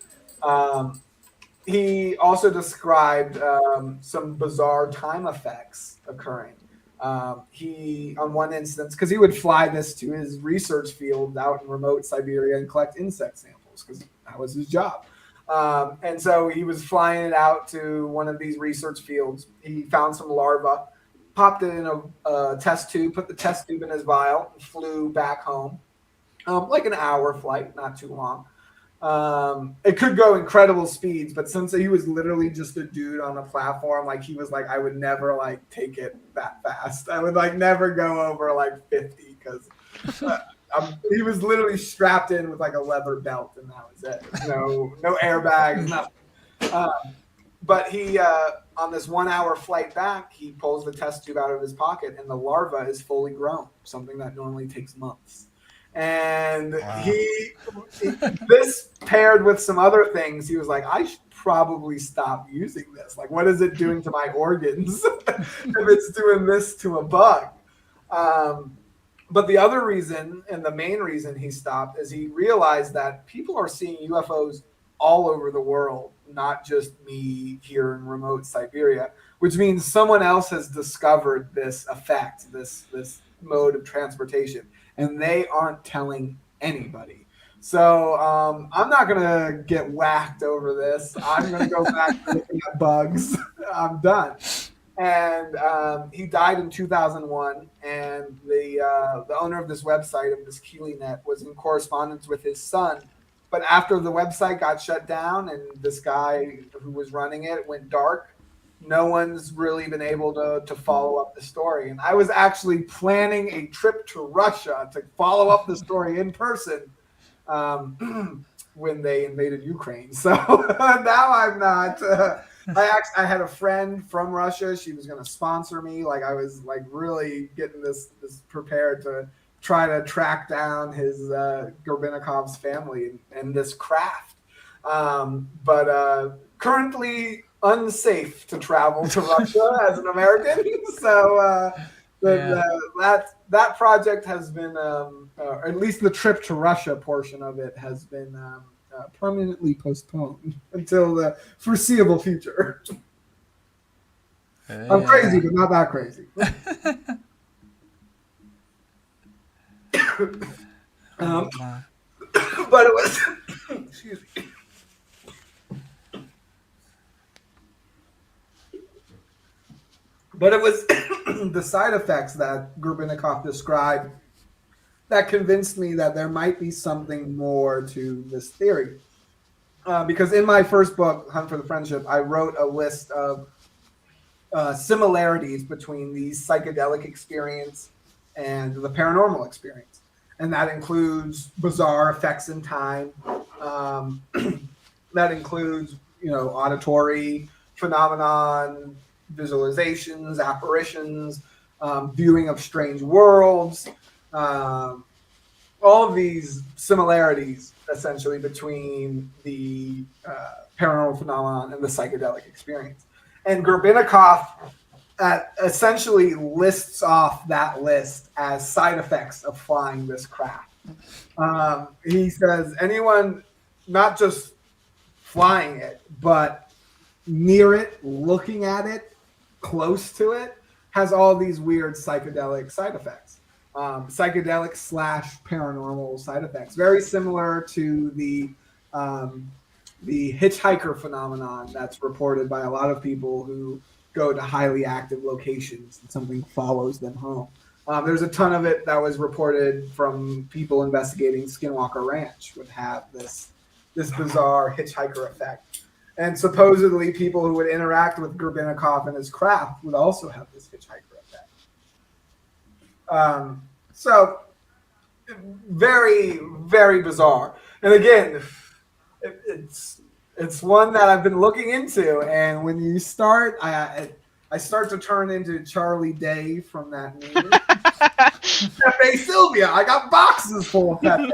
He also described some bizarre time effects occurring. He, on one instance, because he would fly this to his research field out in remote Siberia and collect insect samples, because that was his job. And so he was flying it out to one of these research fields. He found some larvae, popped it in a test tube, put the test tube in his vial, and flew back home. Like an hour flight, not too long. It could go incredible speeds, but since he was literally just a dude on a platform, like he was like, I would never like take it that fast. I would like never go over like 50 because he was literally strapped in with like a leather belt and that was it. No airbags, nothing. But he, on this 1 hour flight back, he pulls the test tube out of his pocket and the larva is fully grown, something that normally takes months. And wow. This paired with some other things, he was like, I should probably stop using this. Like, what is it doing to my organs if it's doing this to a bug? But the other reason, and the main reason he stopped, is he realized that people are seeing UFOs all over the world, not just me here in remote Siberia, which means someone else has discovered this effect, this mode of transportation. And they aren't telling anybody. So I'm not going to get whacked over this. I'm going to go back to looking at bugs. I'm done. And he died in 2001. And the owner of this website, of this KeelyNet, was in correspondence with his son. But after the website got shut down and this guy who was running it went dark, no one's really been able to follow up the story. And I was actually planning a trip to Russia to follow up the story in person when they invaded Ukraine. So now I'm not. I had a friend from Russia. She was going to sponsor me. Like I was like really getting this prepared to try to track down his Gorbinikov's family and this craft. But currently unsafe to travel to Russia as an American. So that project has been, or at least the trip to Russia portion of it has been permanently postponed until the foreseeable future. I'm crazy, but not that crazy. But it was, excuse me. But it was the side effects that Gorbinikov described that convinced me that there might be something more to this theory. Because in my first book, Hunt for the Friendship, I wrote a list of similarities between the psychedelic experience and the paranormal experience. And that includes bizarre effects in time. That includes, auditory phenomenon, visualizations, apparitions, viewing of strange worlds, all of these similarities essentially between the paranormal phenomenon and the psychedelic experience. And Gorbinikov essentially lists off that list as side effects of flying this craft. He says anyone not just flying it, but near it, looking at it, close to it, has all these weird psychedelic side effects. Psychedelic / paranormal side effects. Very similar to the hitchhiker phenomenon that's reported by a lot of people who go to highly active locations and something follows them home. There's a ton of it that was reported from people investigating Skinwalker Ranch would have this bizarre hitchhiker effect. And supposedly people who would interact with Gorbinikov and his craft would also have this hitchhiker effect. So very, very bizarre. And again, it's one that I've been looking into. And when you start, I start to turn into Charlie Day from that movie. Pepe Sylvia, I got boxes full of Pepe.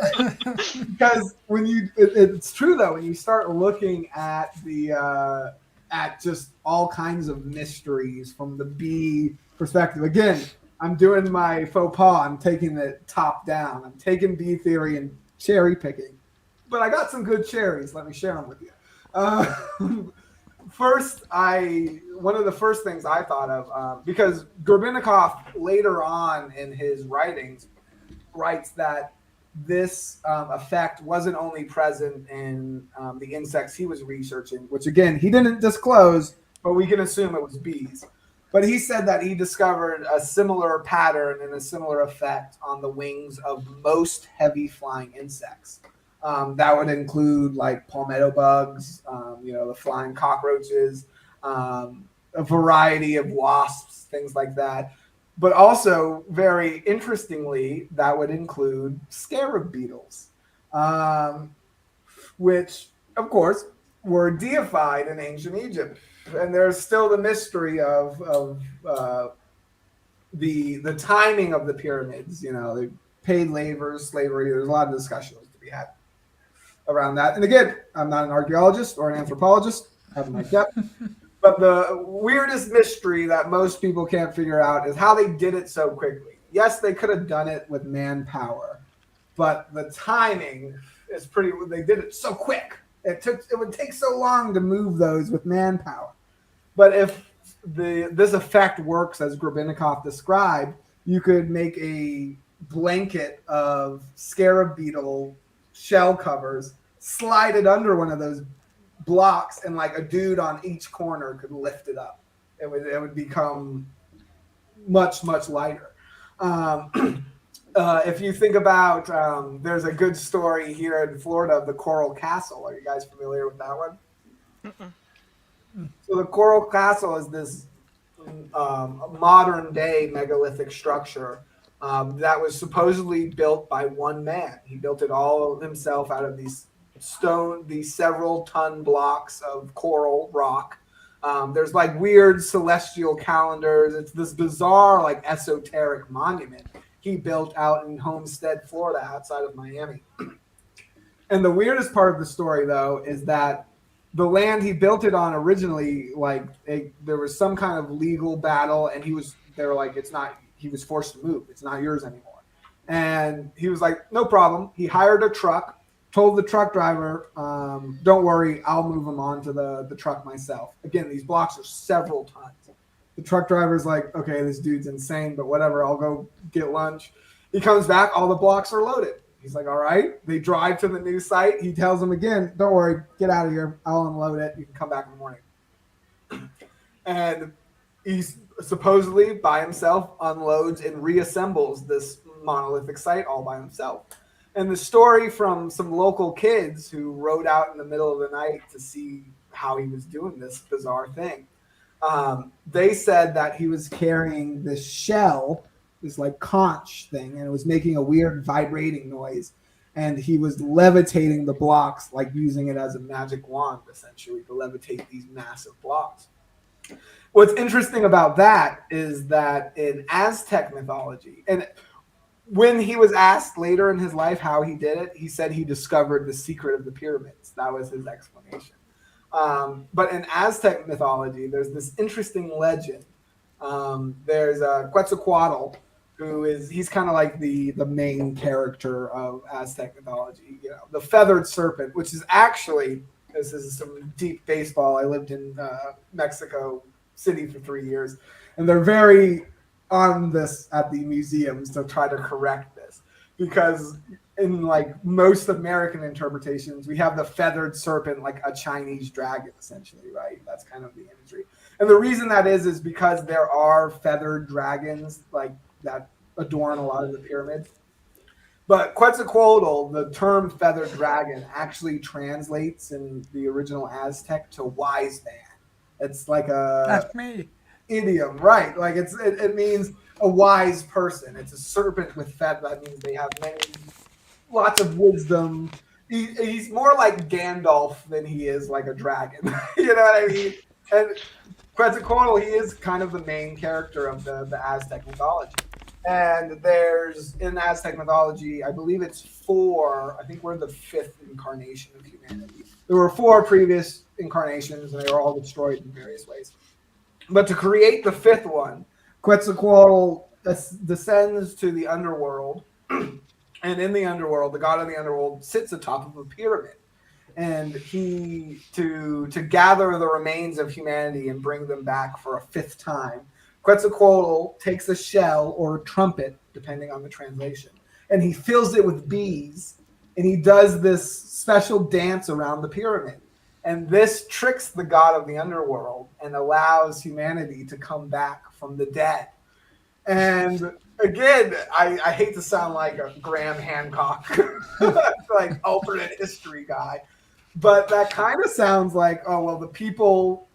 Because when it's true though, when you start looking at the at just all kinds of mysteries from the bee perspective. Again, I'm doing my faux pas. I'm taking it top down. I'm taking bee theory and cherry picking. But I got some good cherries. Let me share them with you. First, one of the first things I thought of, because Gorbanikov later on in his writings writes that this effect wasn't only present in the insects he was researching, which again, he didn't disclose, but we can assume it was bees. But he said that he discovered a similar pattern and a similar effect on the wings of most heavy flying insects. That would include like palmetto bugs, the flying cockroaches, a variety of wasps, things like that. But also, very interestingly, that would include scarab beetles, which, of course, were deified in ancient Egypt. And there's still the mystery of the timing of the pyramids. The paid labor, slavery. There's a lot of discussions to be had around that. And again, I'm not an archaeologist or an anthropologist. I have my depth. But the weirdest mystery that most people can't figure out is how they did it so quickly. Yes, they could have done it with manpower, but the timing is pretty. They did it so quick. It would take so long to move those with manpower. But if this effect works as Gorbanikov described, you could make a blanket of scarab beetle shell covers, slide it under one of those blocks, and like a dude on each corner could lift it up. It would become much, much lighter. If you think about, there's a good story here in Florida of the Coral Castle. Are you guys familiar with that one? Mm-mm. So the Coral Castle is this modern day megalithic structure that was supposedly built by one man. He built it all himself out of these several ton blocks of coral rock. There's like weird celestial calendars. It's this bizarre, like esoteric monument he built out in Homestead, Florida, outside of Miami. And the weirdest part of the story, though, is that the land he built it on originally, there was some kind of legal battle, and he was forced to move. It's not yours anymore. And he was like, no problem. He hired a truck, told the truck driver, don't worry, I'll move him onto the truck myself. Again, these blocks are several tons. The truck driver's like, okay, this dude's insane, but whatever, I'll go get lunch. He comes back, all the blocks are loaded. He's like, all right. They drive to the new site. He tells them again, don't worry, get out of here. I'll unload it. You can come back in the morning. And he's supposedly by himself unloads and reassembles this monolithic site all by himself. And the story from some local kids who rode out in the middle of the night to see how he was doing this bizarre thing. They said that he was carrying this shell, this like conch thing, and it was making a weird vibrating noise. And he was levitating the blocks, like using it as a magic wand, essentially, to levitate these massive blocks. What's interesting about that is that in Aztec mythology, and when he was asked later in his life how he did it, he said he discovered the secret of the pyramids. That was his explanation. But in Aztec mythology, there's this interesting legend. There's Quetzalcoatl, he's kind of like the main character of Aztec mythology. The feathered serpent, which is actually, this is some deep baseball. I lived in Mexico City for 3 years, and they're very on this at the museums to try to correct this, because in like most American interpretations, we have the feathered serpent like a Chinese dragon, essentially, right? That's kind of the imagery. And the reason that is because there are feathered dragons like that adorn a lot of the pyramids. But Quetzalcoatl, the term feathered dragon, actually translates in the original Aztec to wise man. It's like That's me. Idiom, right? Like it means a wise person. It's a serpent with feathers. That means they have lots of wisdom. He's more like Gandalf than he is like a dragon. You know what I mean? And Quetzalcoatl, he is kind of the main character of the Aztec mythology. And there's, in Aztec mythology, I believe it's 4. I think we're the 5th incarnation of humanity. There were 4 previous incarnations, and they were all destroyed in various ways. But to create the 5th one, Quetzalcoatl descends to the underworld, and in the underworld, the god of the underworld sits atop of a pyramid. And he, to gather the remains of humanity and bring them back for a 5th time, Quetzalcoatl takes a shell or a trumpet, depending on the translation, and he fills it with bees, and he does this special dance around the pyramid. And this tricks the god of the underworld and allows humanity to come back from the dead. And again, I hate to sound like a Graham Hancock, like alternate history guy, but that kind of sounds like, oh, well, the people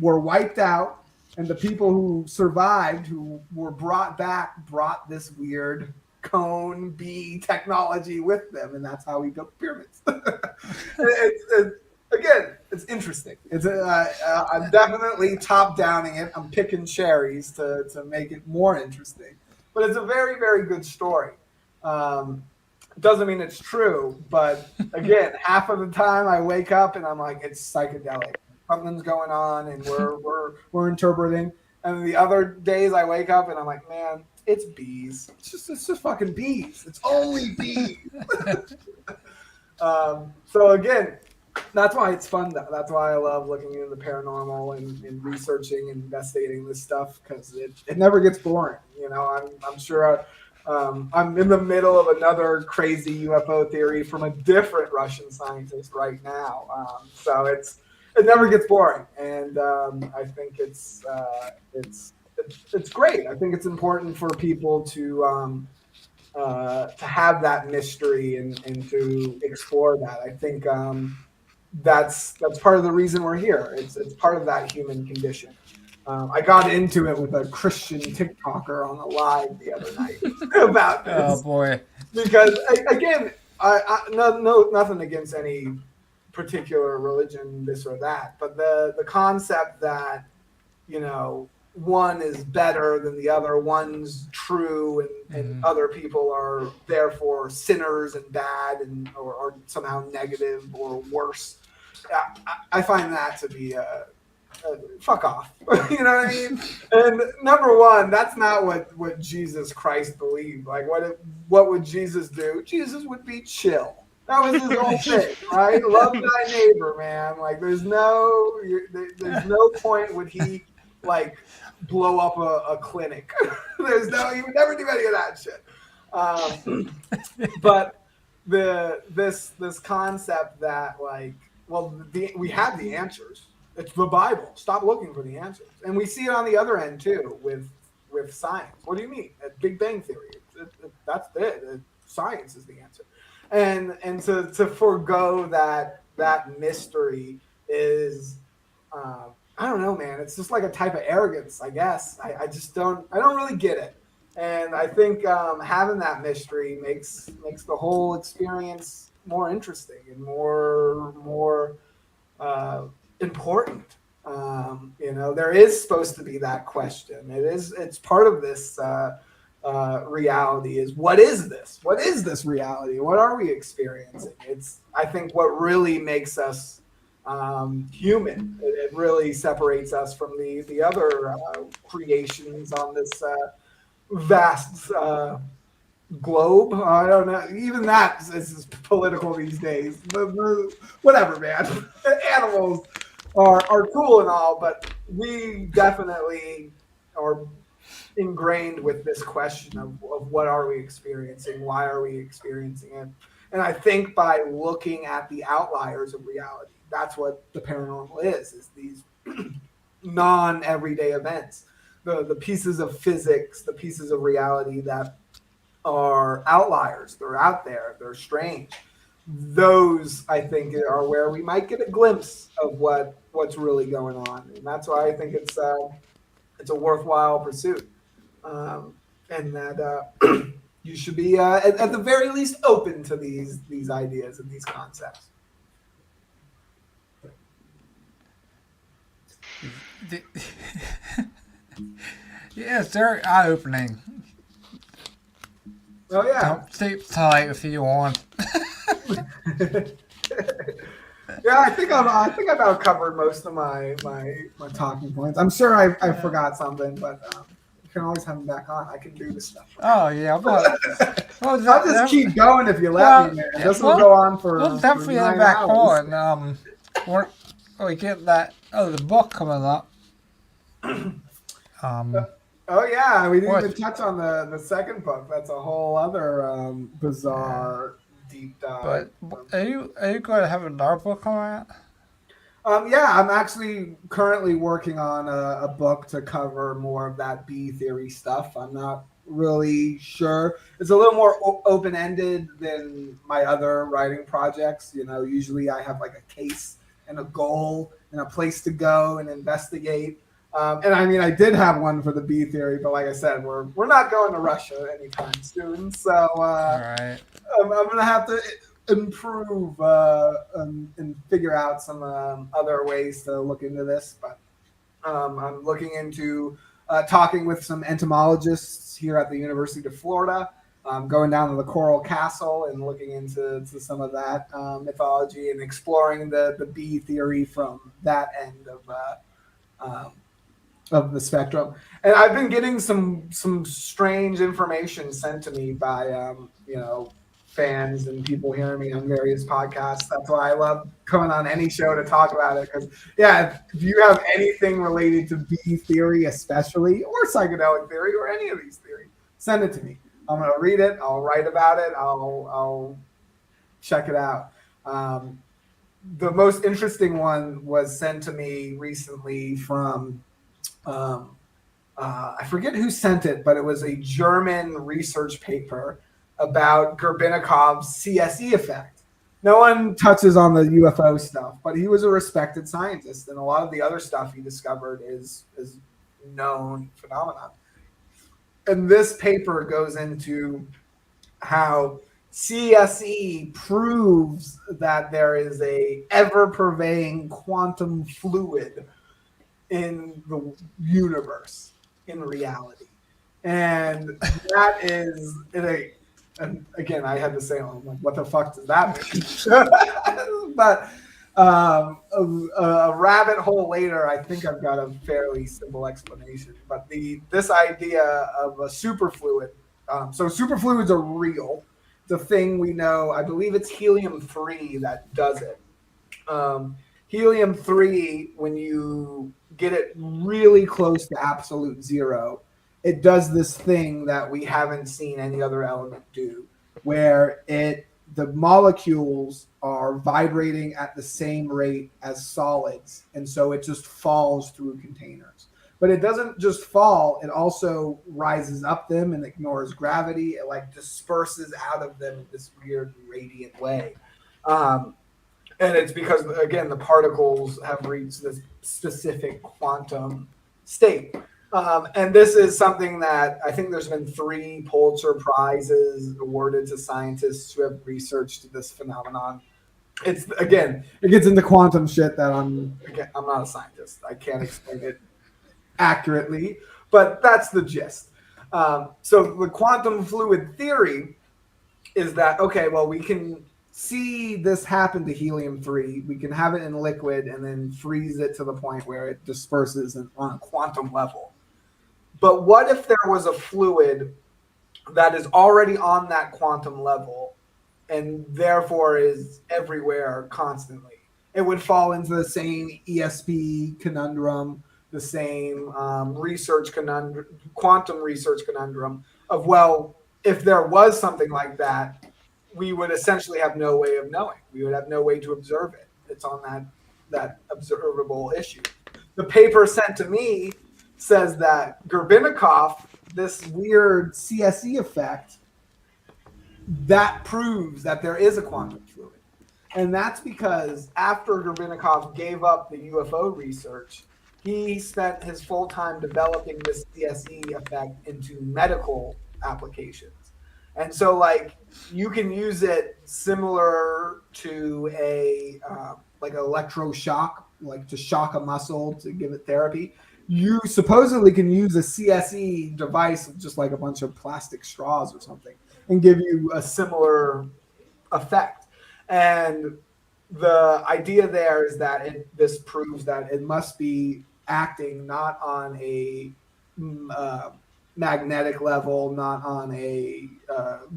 were wiped out, and the people who survived, who were brought back, brought this weird cone bee technology with them, and that's how we built pyramids. Again, it's interesting. I'm definitely top-downing it. I'm picking cherries to make it more interesting. But it's a very, very good story. Doesn't mean it's true, but again, half of the time I wake up and I'm like, it's psychedelic. Something's going on, and we're interpreting. And the other days I wake up and I'm like, man, it's bees. It's just fucking bees. It's only bees. So again, that's why it's fun. That's why I love looking into the paranormal and researching and investigating this stuff, because it never gets boring. You know, I'm sure I'm in the middle of another crazy UFO theory from a different Russian scientist right now. So it never gets boring, and I think it's great. I think it's important for people to have that mystery and to explore that. I think that's part of the reason we're here. It's part of that human condition. I got into it with a Christian TikToker on a live the other night about this. Oh boy! Because again, no, nothing against any particular religion, this or that, but the concept that, you know, one is better than the other, one's true, and other people are therefore sinners and bad, and or somehow negative or worse. I find that to be fuck off. You know what I mean? And number one, that's not what Jesus Christ believed. Like, what would Jesus do? Jesus would be chill. That was his whole thing, right? Love thy neighbor, man. Like, there's no point would he like blow up a clinic. He would never do any of that shit. But this concept that, like, well, we have the answers. It's the Bible. Stop looking for the answers. And we see it on the other end too with science. What do you mean? Big Bang Theory. That's it. Science is the answer. And to forego that mystery is I don't know, man. It's just like a type of arrogance, I guess. I don't really get it. And I think having that mystery makes the whole experience more interesting and more important. You know, there is supposed to be that question. It's part of this reality. Is what is this? What is this reality? What are we experiencing? It's, I think, what really makes us human. It really separates us from the other creations on this vast globe. I don't know. Even that is political these days. Whatever, man. Animals are cool and all, but we definitely are ingrained with this question of what are we experiencing? Why are we experiencing it? And I think by looking at the outliers of reality, that's what the paranormal is these non-everyday events, the pieces of physics, the pieces of reality that are outliers. They're out there. They're strange. Those, I think, are where we might get a glimpse of what's really going on, and that's why I think it's a worthwhile pursuit, and that you should be at the very least open to these ideas and these concepts. Yeah, it's very eye-opening. Oh yeah. Don't sleep tight if you want. Yeah, I think I've about covered most of my talking points. I'm sure I forgot something, but you can always have me back on. I can do this stuff. Oh yeah, but I'll just keep going if you let me, man. This will go on for. We'll definitely for 9 have back hours. on. We get that the book coming up. Oh yeah, we didn't even touch on the second book. That's a whole other bizarre deep dive. But are you going to have another book coming out? Yeah, I'm actually currently working on a book to cover more of that B theory stuff. I'm not really sure. It's a little more open-ended than my other writing projects. You know, usually I have like a case and a goal and a place to go and investigate. And I mean, I did have one for the B theory, but like I said, we're not going to Russia anytime soon. So Right. I'm going to have to improve and figure out some other ways to look into this. But I'm looking into talking with some entomologists here at the University of Florida, going down to the Coral Castle and looking into some of that mythology and exploring the bee theory from that end of the spectrum. And I've been getting some strange information sent to me by fans and people hearing me on various podcasts. That's why I love coming on any show to talk about it. Because if you have anything related to bee theory, especially, or psychedelic theory, or any of these theories, send it to me. I'm gonna read it. I'll write about it. I'll check it out. The most interesting one was sent to me recently from I forget who sent it, but it was a German research paper about Gerbinicov's CSE effect. No one touches on the UFO stuff, but he was a respected scientist, and a lot of the other stuff he discovered is known phenomenon. And this paper goes into how CSE proves that there is a ever-pervading quantum fluid in the universe, in reality. And that is and again, I had to say, I'm like, what the fuck does that mean? But a rabbit hole later, I think I've got a fairly simple explanation. But this idea of a superfluid, so superfluids are real. The thing we know, I believe it's helium-3 that does it. Helium-3, when you get it really close to absolute zero, it does this thing that we haven't seen any other element do, where the molecules are vibrating at the same rate as solids, and so it just falls through containers. But it doesn't just fall, it also rises up them and ignores gravity. It like disperses out of them in this weird radiant way. And it's because, again, the particles have reached this specific quantum state. And this is something that I think there's been 3 Pulitzer Prizes awarded to scientists who have researched this phenomenon. It's, again, it gets into quantum shit that I'm not a scientist. I can't explain it accurately, but that's the gist. So the quantum fluid theory is that, okay, well, we can see this happen to helium-3. We can have it in liquid and then freeze it to the point where it disperses on a quantum level. But what if there was a fluid that is already on that quantum level and therefore is everywhere constantly? It would fall into the same ESP conundrum, the same research conundrum, quantum research conundrum of, well, if there was something like that, we would essentially have no way of knowing. We would have no way to observe it. It's on that observable issue. The paper sent to me says that Gerbinikov, this weird CSE effect, that proves that there is a quantum fluid. And that's because after Gerbinikov gave up the UFO research, he spent his full time developing this CSE effect into medical applications. And so, like, you can use it similar to like an electroshock, like to shock a muscle to give it therapy. You supposedly can use a CSE device, just like a bunch of plastic straws or something, and give you a similar effect. And the idea there is that this proves that it must be acting not on a magnetic level, not on a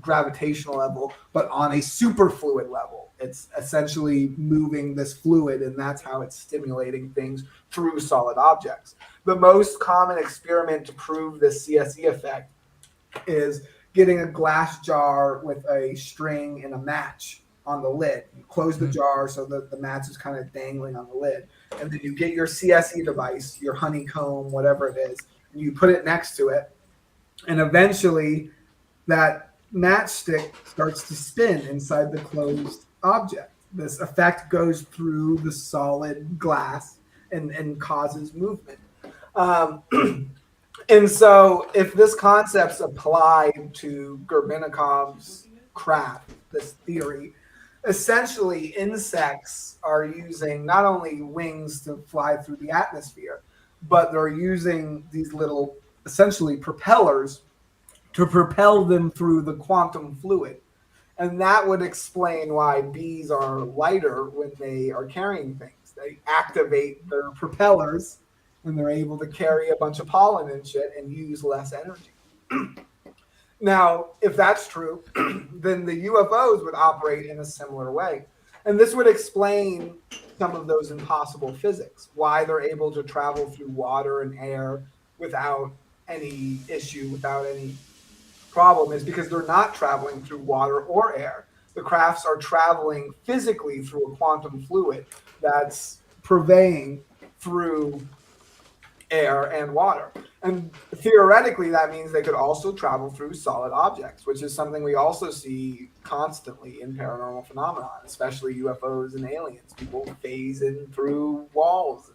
gravitational level, but on a superfluid level. It's essentially moving this fluid, and that's how it's stimulating things through solid objects. The most common experiment to prove this CSE effect is getting a glass jar with a string and a match on the lid. You close the jar so that the match is kind of dangling on the lid. And then you get your CSE device, your honeycomb, whatever it is, and you put it next to it. And eventually that matchstick starts to spin inside the closed object. This effect goes through the solid glass and causes movement. And so if this concept's applied to Gorbynikov's craft, this theory, essentially insects are using not only wings to fly through the atmosphere, but they're using these little, essentially propellers, to propel them through the quantum fluid. And that would explain why bees are lighter when they are carrying things. They activate their propellers and they're able to carry a bunch of pollen and shit and use less energy. Now, if that's true, then the UFOs would operate in a similar way. And this would explain some of those impossible physics, why they're able to travel through water and air without any issue, without any problem, is because they're not traveling through water or air. The crafts are traveling physically through a quantum fluid that's purveying through air and water. And theoretically, that means they could also travel through solid objects, which is something we also see constantly in paranormal phenomena, especially UFOs and aliens. People phase in through walls.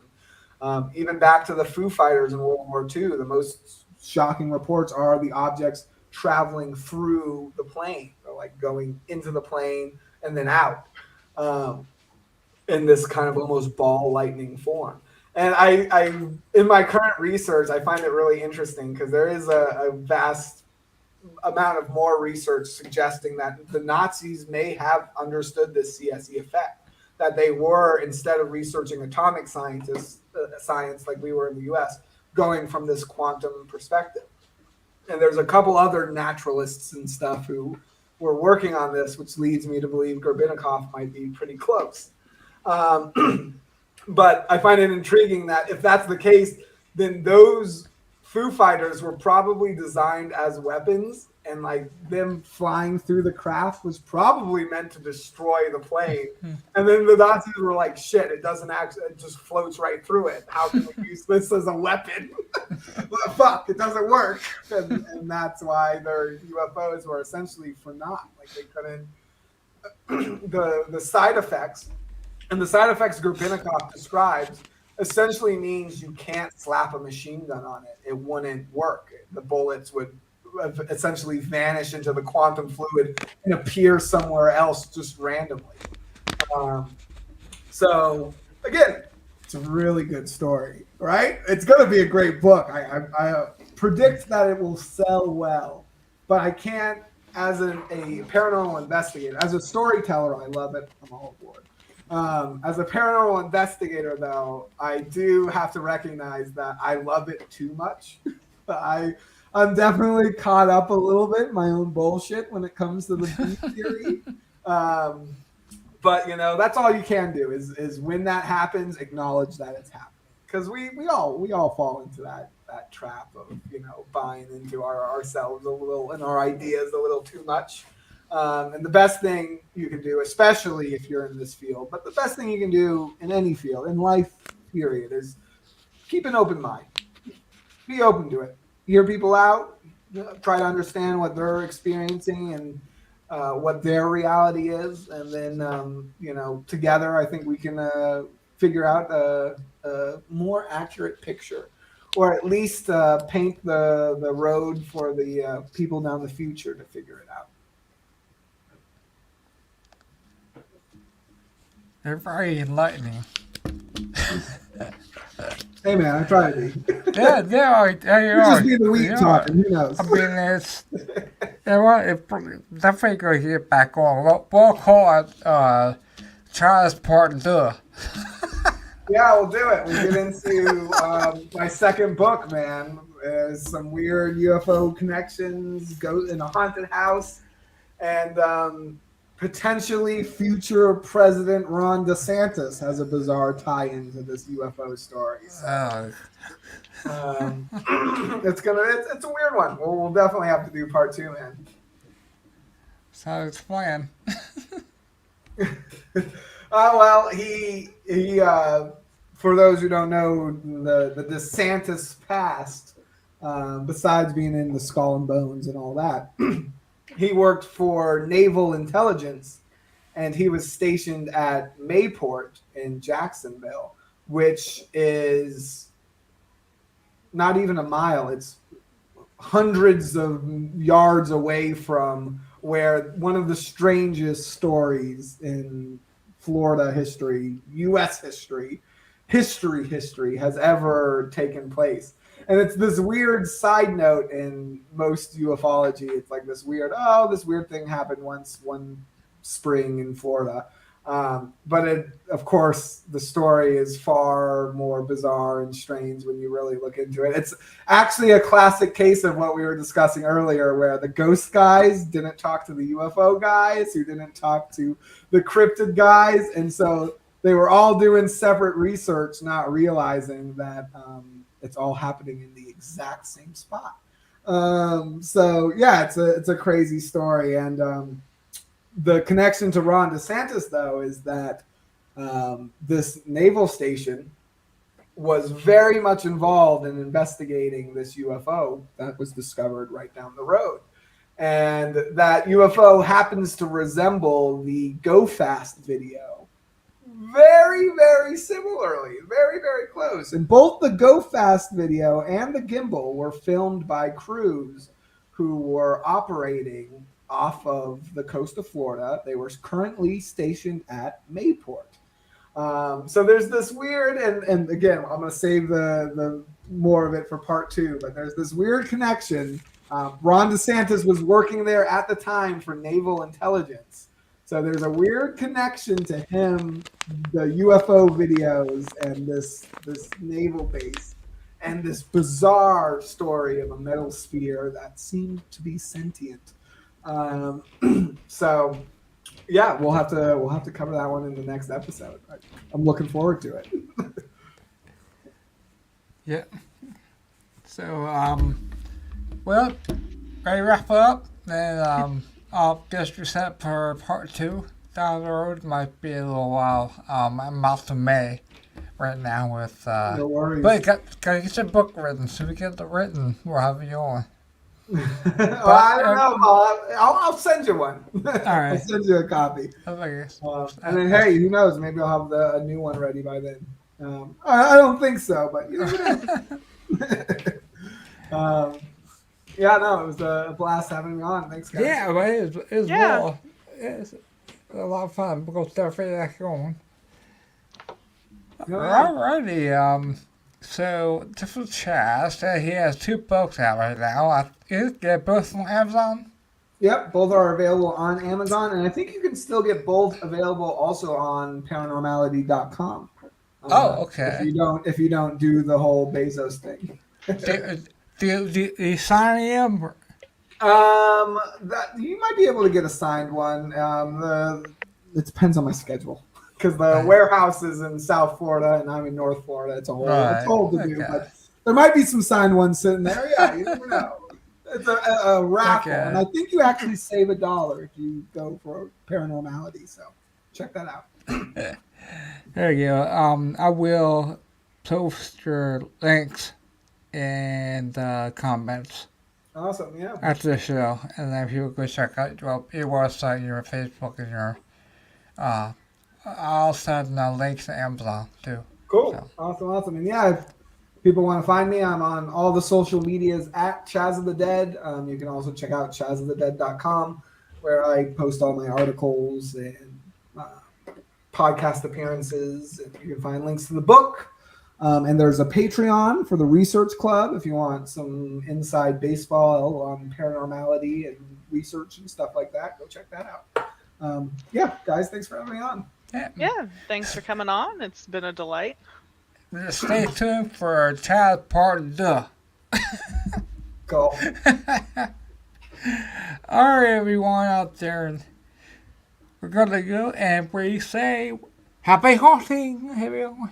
Even back to the Foo Fighters in World War II, the most shocking reports are the objects traveling through the plane. They're like going into the plane and then out in this kind of almost ball lightning form. And I in my current research, I find it really interesting because there is a vast amount of more research suggesting that the Nazis may have understood this CSE effect, that they were, instead of researching atomic science like we were in the US, going from this quantum perspective. And there's a couple other naturalists and stuff who were working on this, which leads me to believe Gorbynikov might be pretty close. But I find it intriguing that if that's the case, then those Foo Fighters were probably designed as weapons, and like them flying through the craft was probably meant to destroy the plane. And then the Nazis were like, shit, it doesn't actually, it just floats right through it. How can we use this as a weapon? Well, fuck, it doesn't work. And that's why their UFOs were essentially for naught. Like they couldn't, the side effects, and the side effects Gorbynikov describes essentially means you can't slap a machine gun on it. It wouldn't work. The bullets would essentially vanish into the quantum fluid and appear somewhere else just randomly. So, again, it's a really good story, right? It's going to be a great book. I predict that it will sell well, but I can't, as a paranormal investigator, as a storyteller, I love it. I'm all aboard. As a paranormal investigator, though, I do have to recognize that I love it too much. I'm definitely caught up a little bit in my own bullshit when it comes to the beat theory. But, you know, that's all you can do is when that happens, acknowledge that it's happening. Because we all fall into that trap of, you know, buying into ourselves a little and our ideas a little too much. And the best thing you can do, especially if you're in this field, but the best thing you can do in any field, in life, period, is keep an open mind. Be open to it. Hear people out. Try to understand what they're experiencing and what their reality is. And then, you know, together, I think we can figure out a more accurate picture, or at least paint the road for the people down the future to figure it out. They're very enlightening. Hey man, I try to be. Yeah, they are. They are. Just be the weak talking. Who knows? I mean, You know what? If definitely gonna get back on. We'll call it Chaz Part 2. Yeah, we'll do it. We'll get into my second book, man. There's some weird UFO connections, go in a haunted house, and potentially future President Ron DeSantis has a bizarre tie-in to this UFO story. So, it's a weird one. We'll definitely have to do part 2, man. Sounds fun. Well, he for those who don't know, the DeSantis past, besides being in the Skull and Bones and all that, he worked for naval intelligence, and he was stationed at Mayport in Jacksonville, which is not even a mile. It's hundreds of yards away from where one of the strangest stories in Florida history, U.S. history has ever taken place. And it's this weird side note in most ufology. It's like this weird thing happened once one spring in Florida. But of course, the story is far more bizarre and strange when you really look into it. It's actually a classic case of what we were discussing earlier, where the ghost guys didn't talk to the UFO guys, who didn't talk to the cryptid guys. And so they were all doing separate research, not realizing that it's all happening in the exact same spot. So yeah, it's a crazy story. And the connection to Ron DeSantis, though, is that this naval station was very much involved in investigating this UFO that was discovered right down the road. And that UFO happens to resemble the Go Fast video very, very similarly, very, very close. And both the Go Fast video and the gimbal were filmed by crews who were operating off of the coast of Florida. They were currently stationed at Mayport. So there's this weird, and again, I'm going to save the more of it for part 2, but there's this weird connection. Ron DeSantis was working there at the time for naval intelligence. So there's a weird connection to him, the UFO videos, and this naval base, and this bizarre story of a metal sphere that seemed to be sentient. So yeah, we'll have to cover that one in the next episode. I'm looking forward to it. Yeah. So well, ready to wrap it up? Then I'll just reset for part 2 down the road. Might be a little while. I'm out to May right now with No worries. But gotta get your book written. So we get it written, we'll have you on. Well, I don't know. I'll send you one. All right. I'll send you a copy. And then, hey, who knows? Maybe I'll have a new one ready by then. I don't think so, but you never know. Yeah, no, it was a blast having me on. Thanks, guys. Yeah, but it was well. It's a lot of fun because they're really going. Alrighty, so this was Chaz. He has 2 books out right now. They're both on Amazon? Yep, both are available on Amazon, and I think you can still get both available also on paranormality.com. Okay. If you don't do the whole Bezos thing. Do you sign them? That you might be able to get a signed one. It depends on my schedule. Because the warehouse is in South Florida and I'm in North Florida. It's a whole to do, but there might be some signed ones sitting there. Yeah, you never know. It's a raffle, and I think you actually save $1 if you go for Paranormality. So check that out. There you go. I will post your links in the comments. Awesome, yeah. After the show, and then people go check out your website, your Facebook, and your I'll send links to Amazon too. Cool. So. Awesome. And yeah, if people want to find me, I'm on all the social medias at CHAZOFTHEDEAD. You can also check out CHAZOFTHEDEAD.com, where I post all my articles and podcast appearances. And you can find links to the book. And there's a Patreon for the Research Club if you want some inside baseball on paranormality and research and stuff like that. Go check that out. Yeah, guys, thanks for having me on. Yeah, thanks for coming on. It's been a delight. Just stay tuned for Chaz Part 2. Cool. Alright, everyone out there. We're gonna go and we say happy hunting, everyone.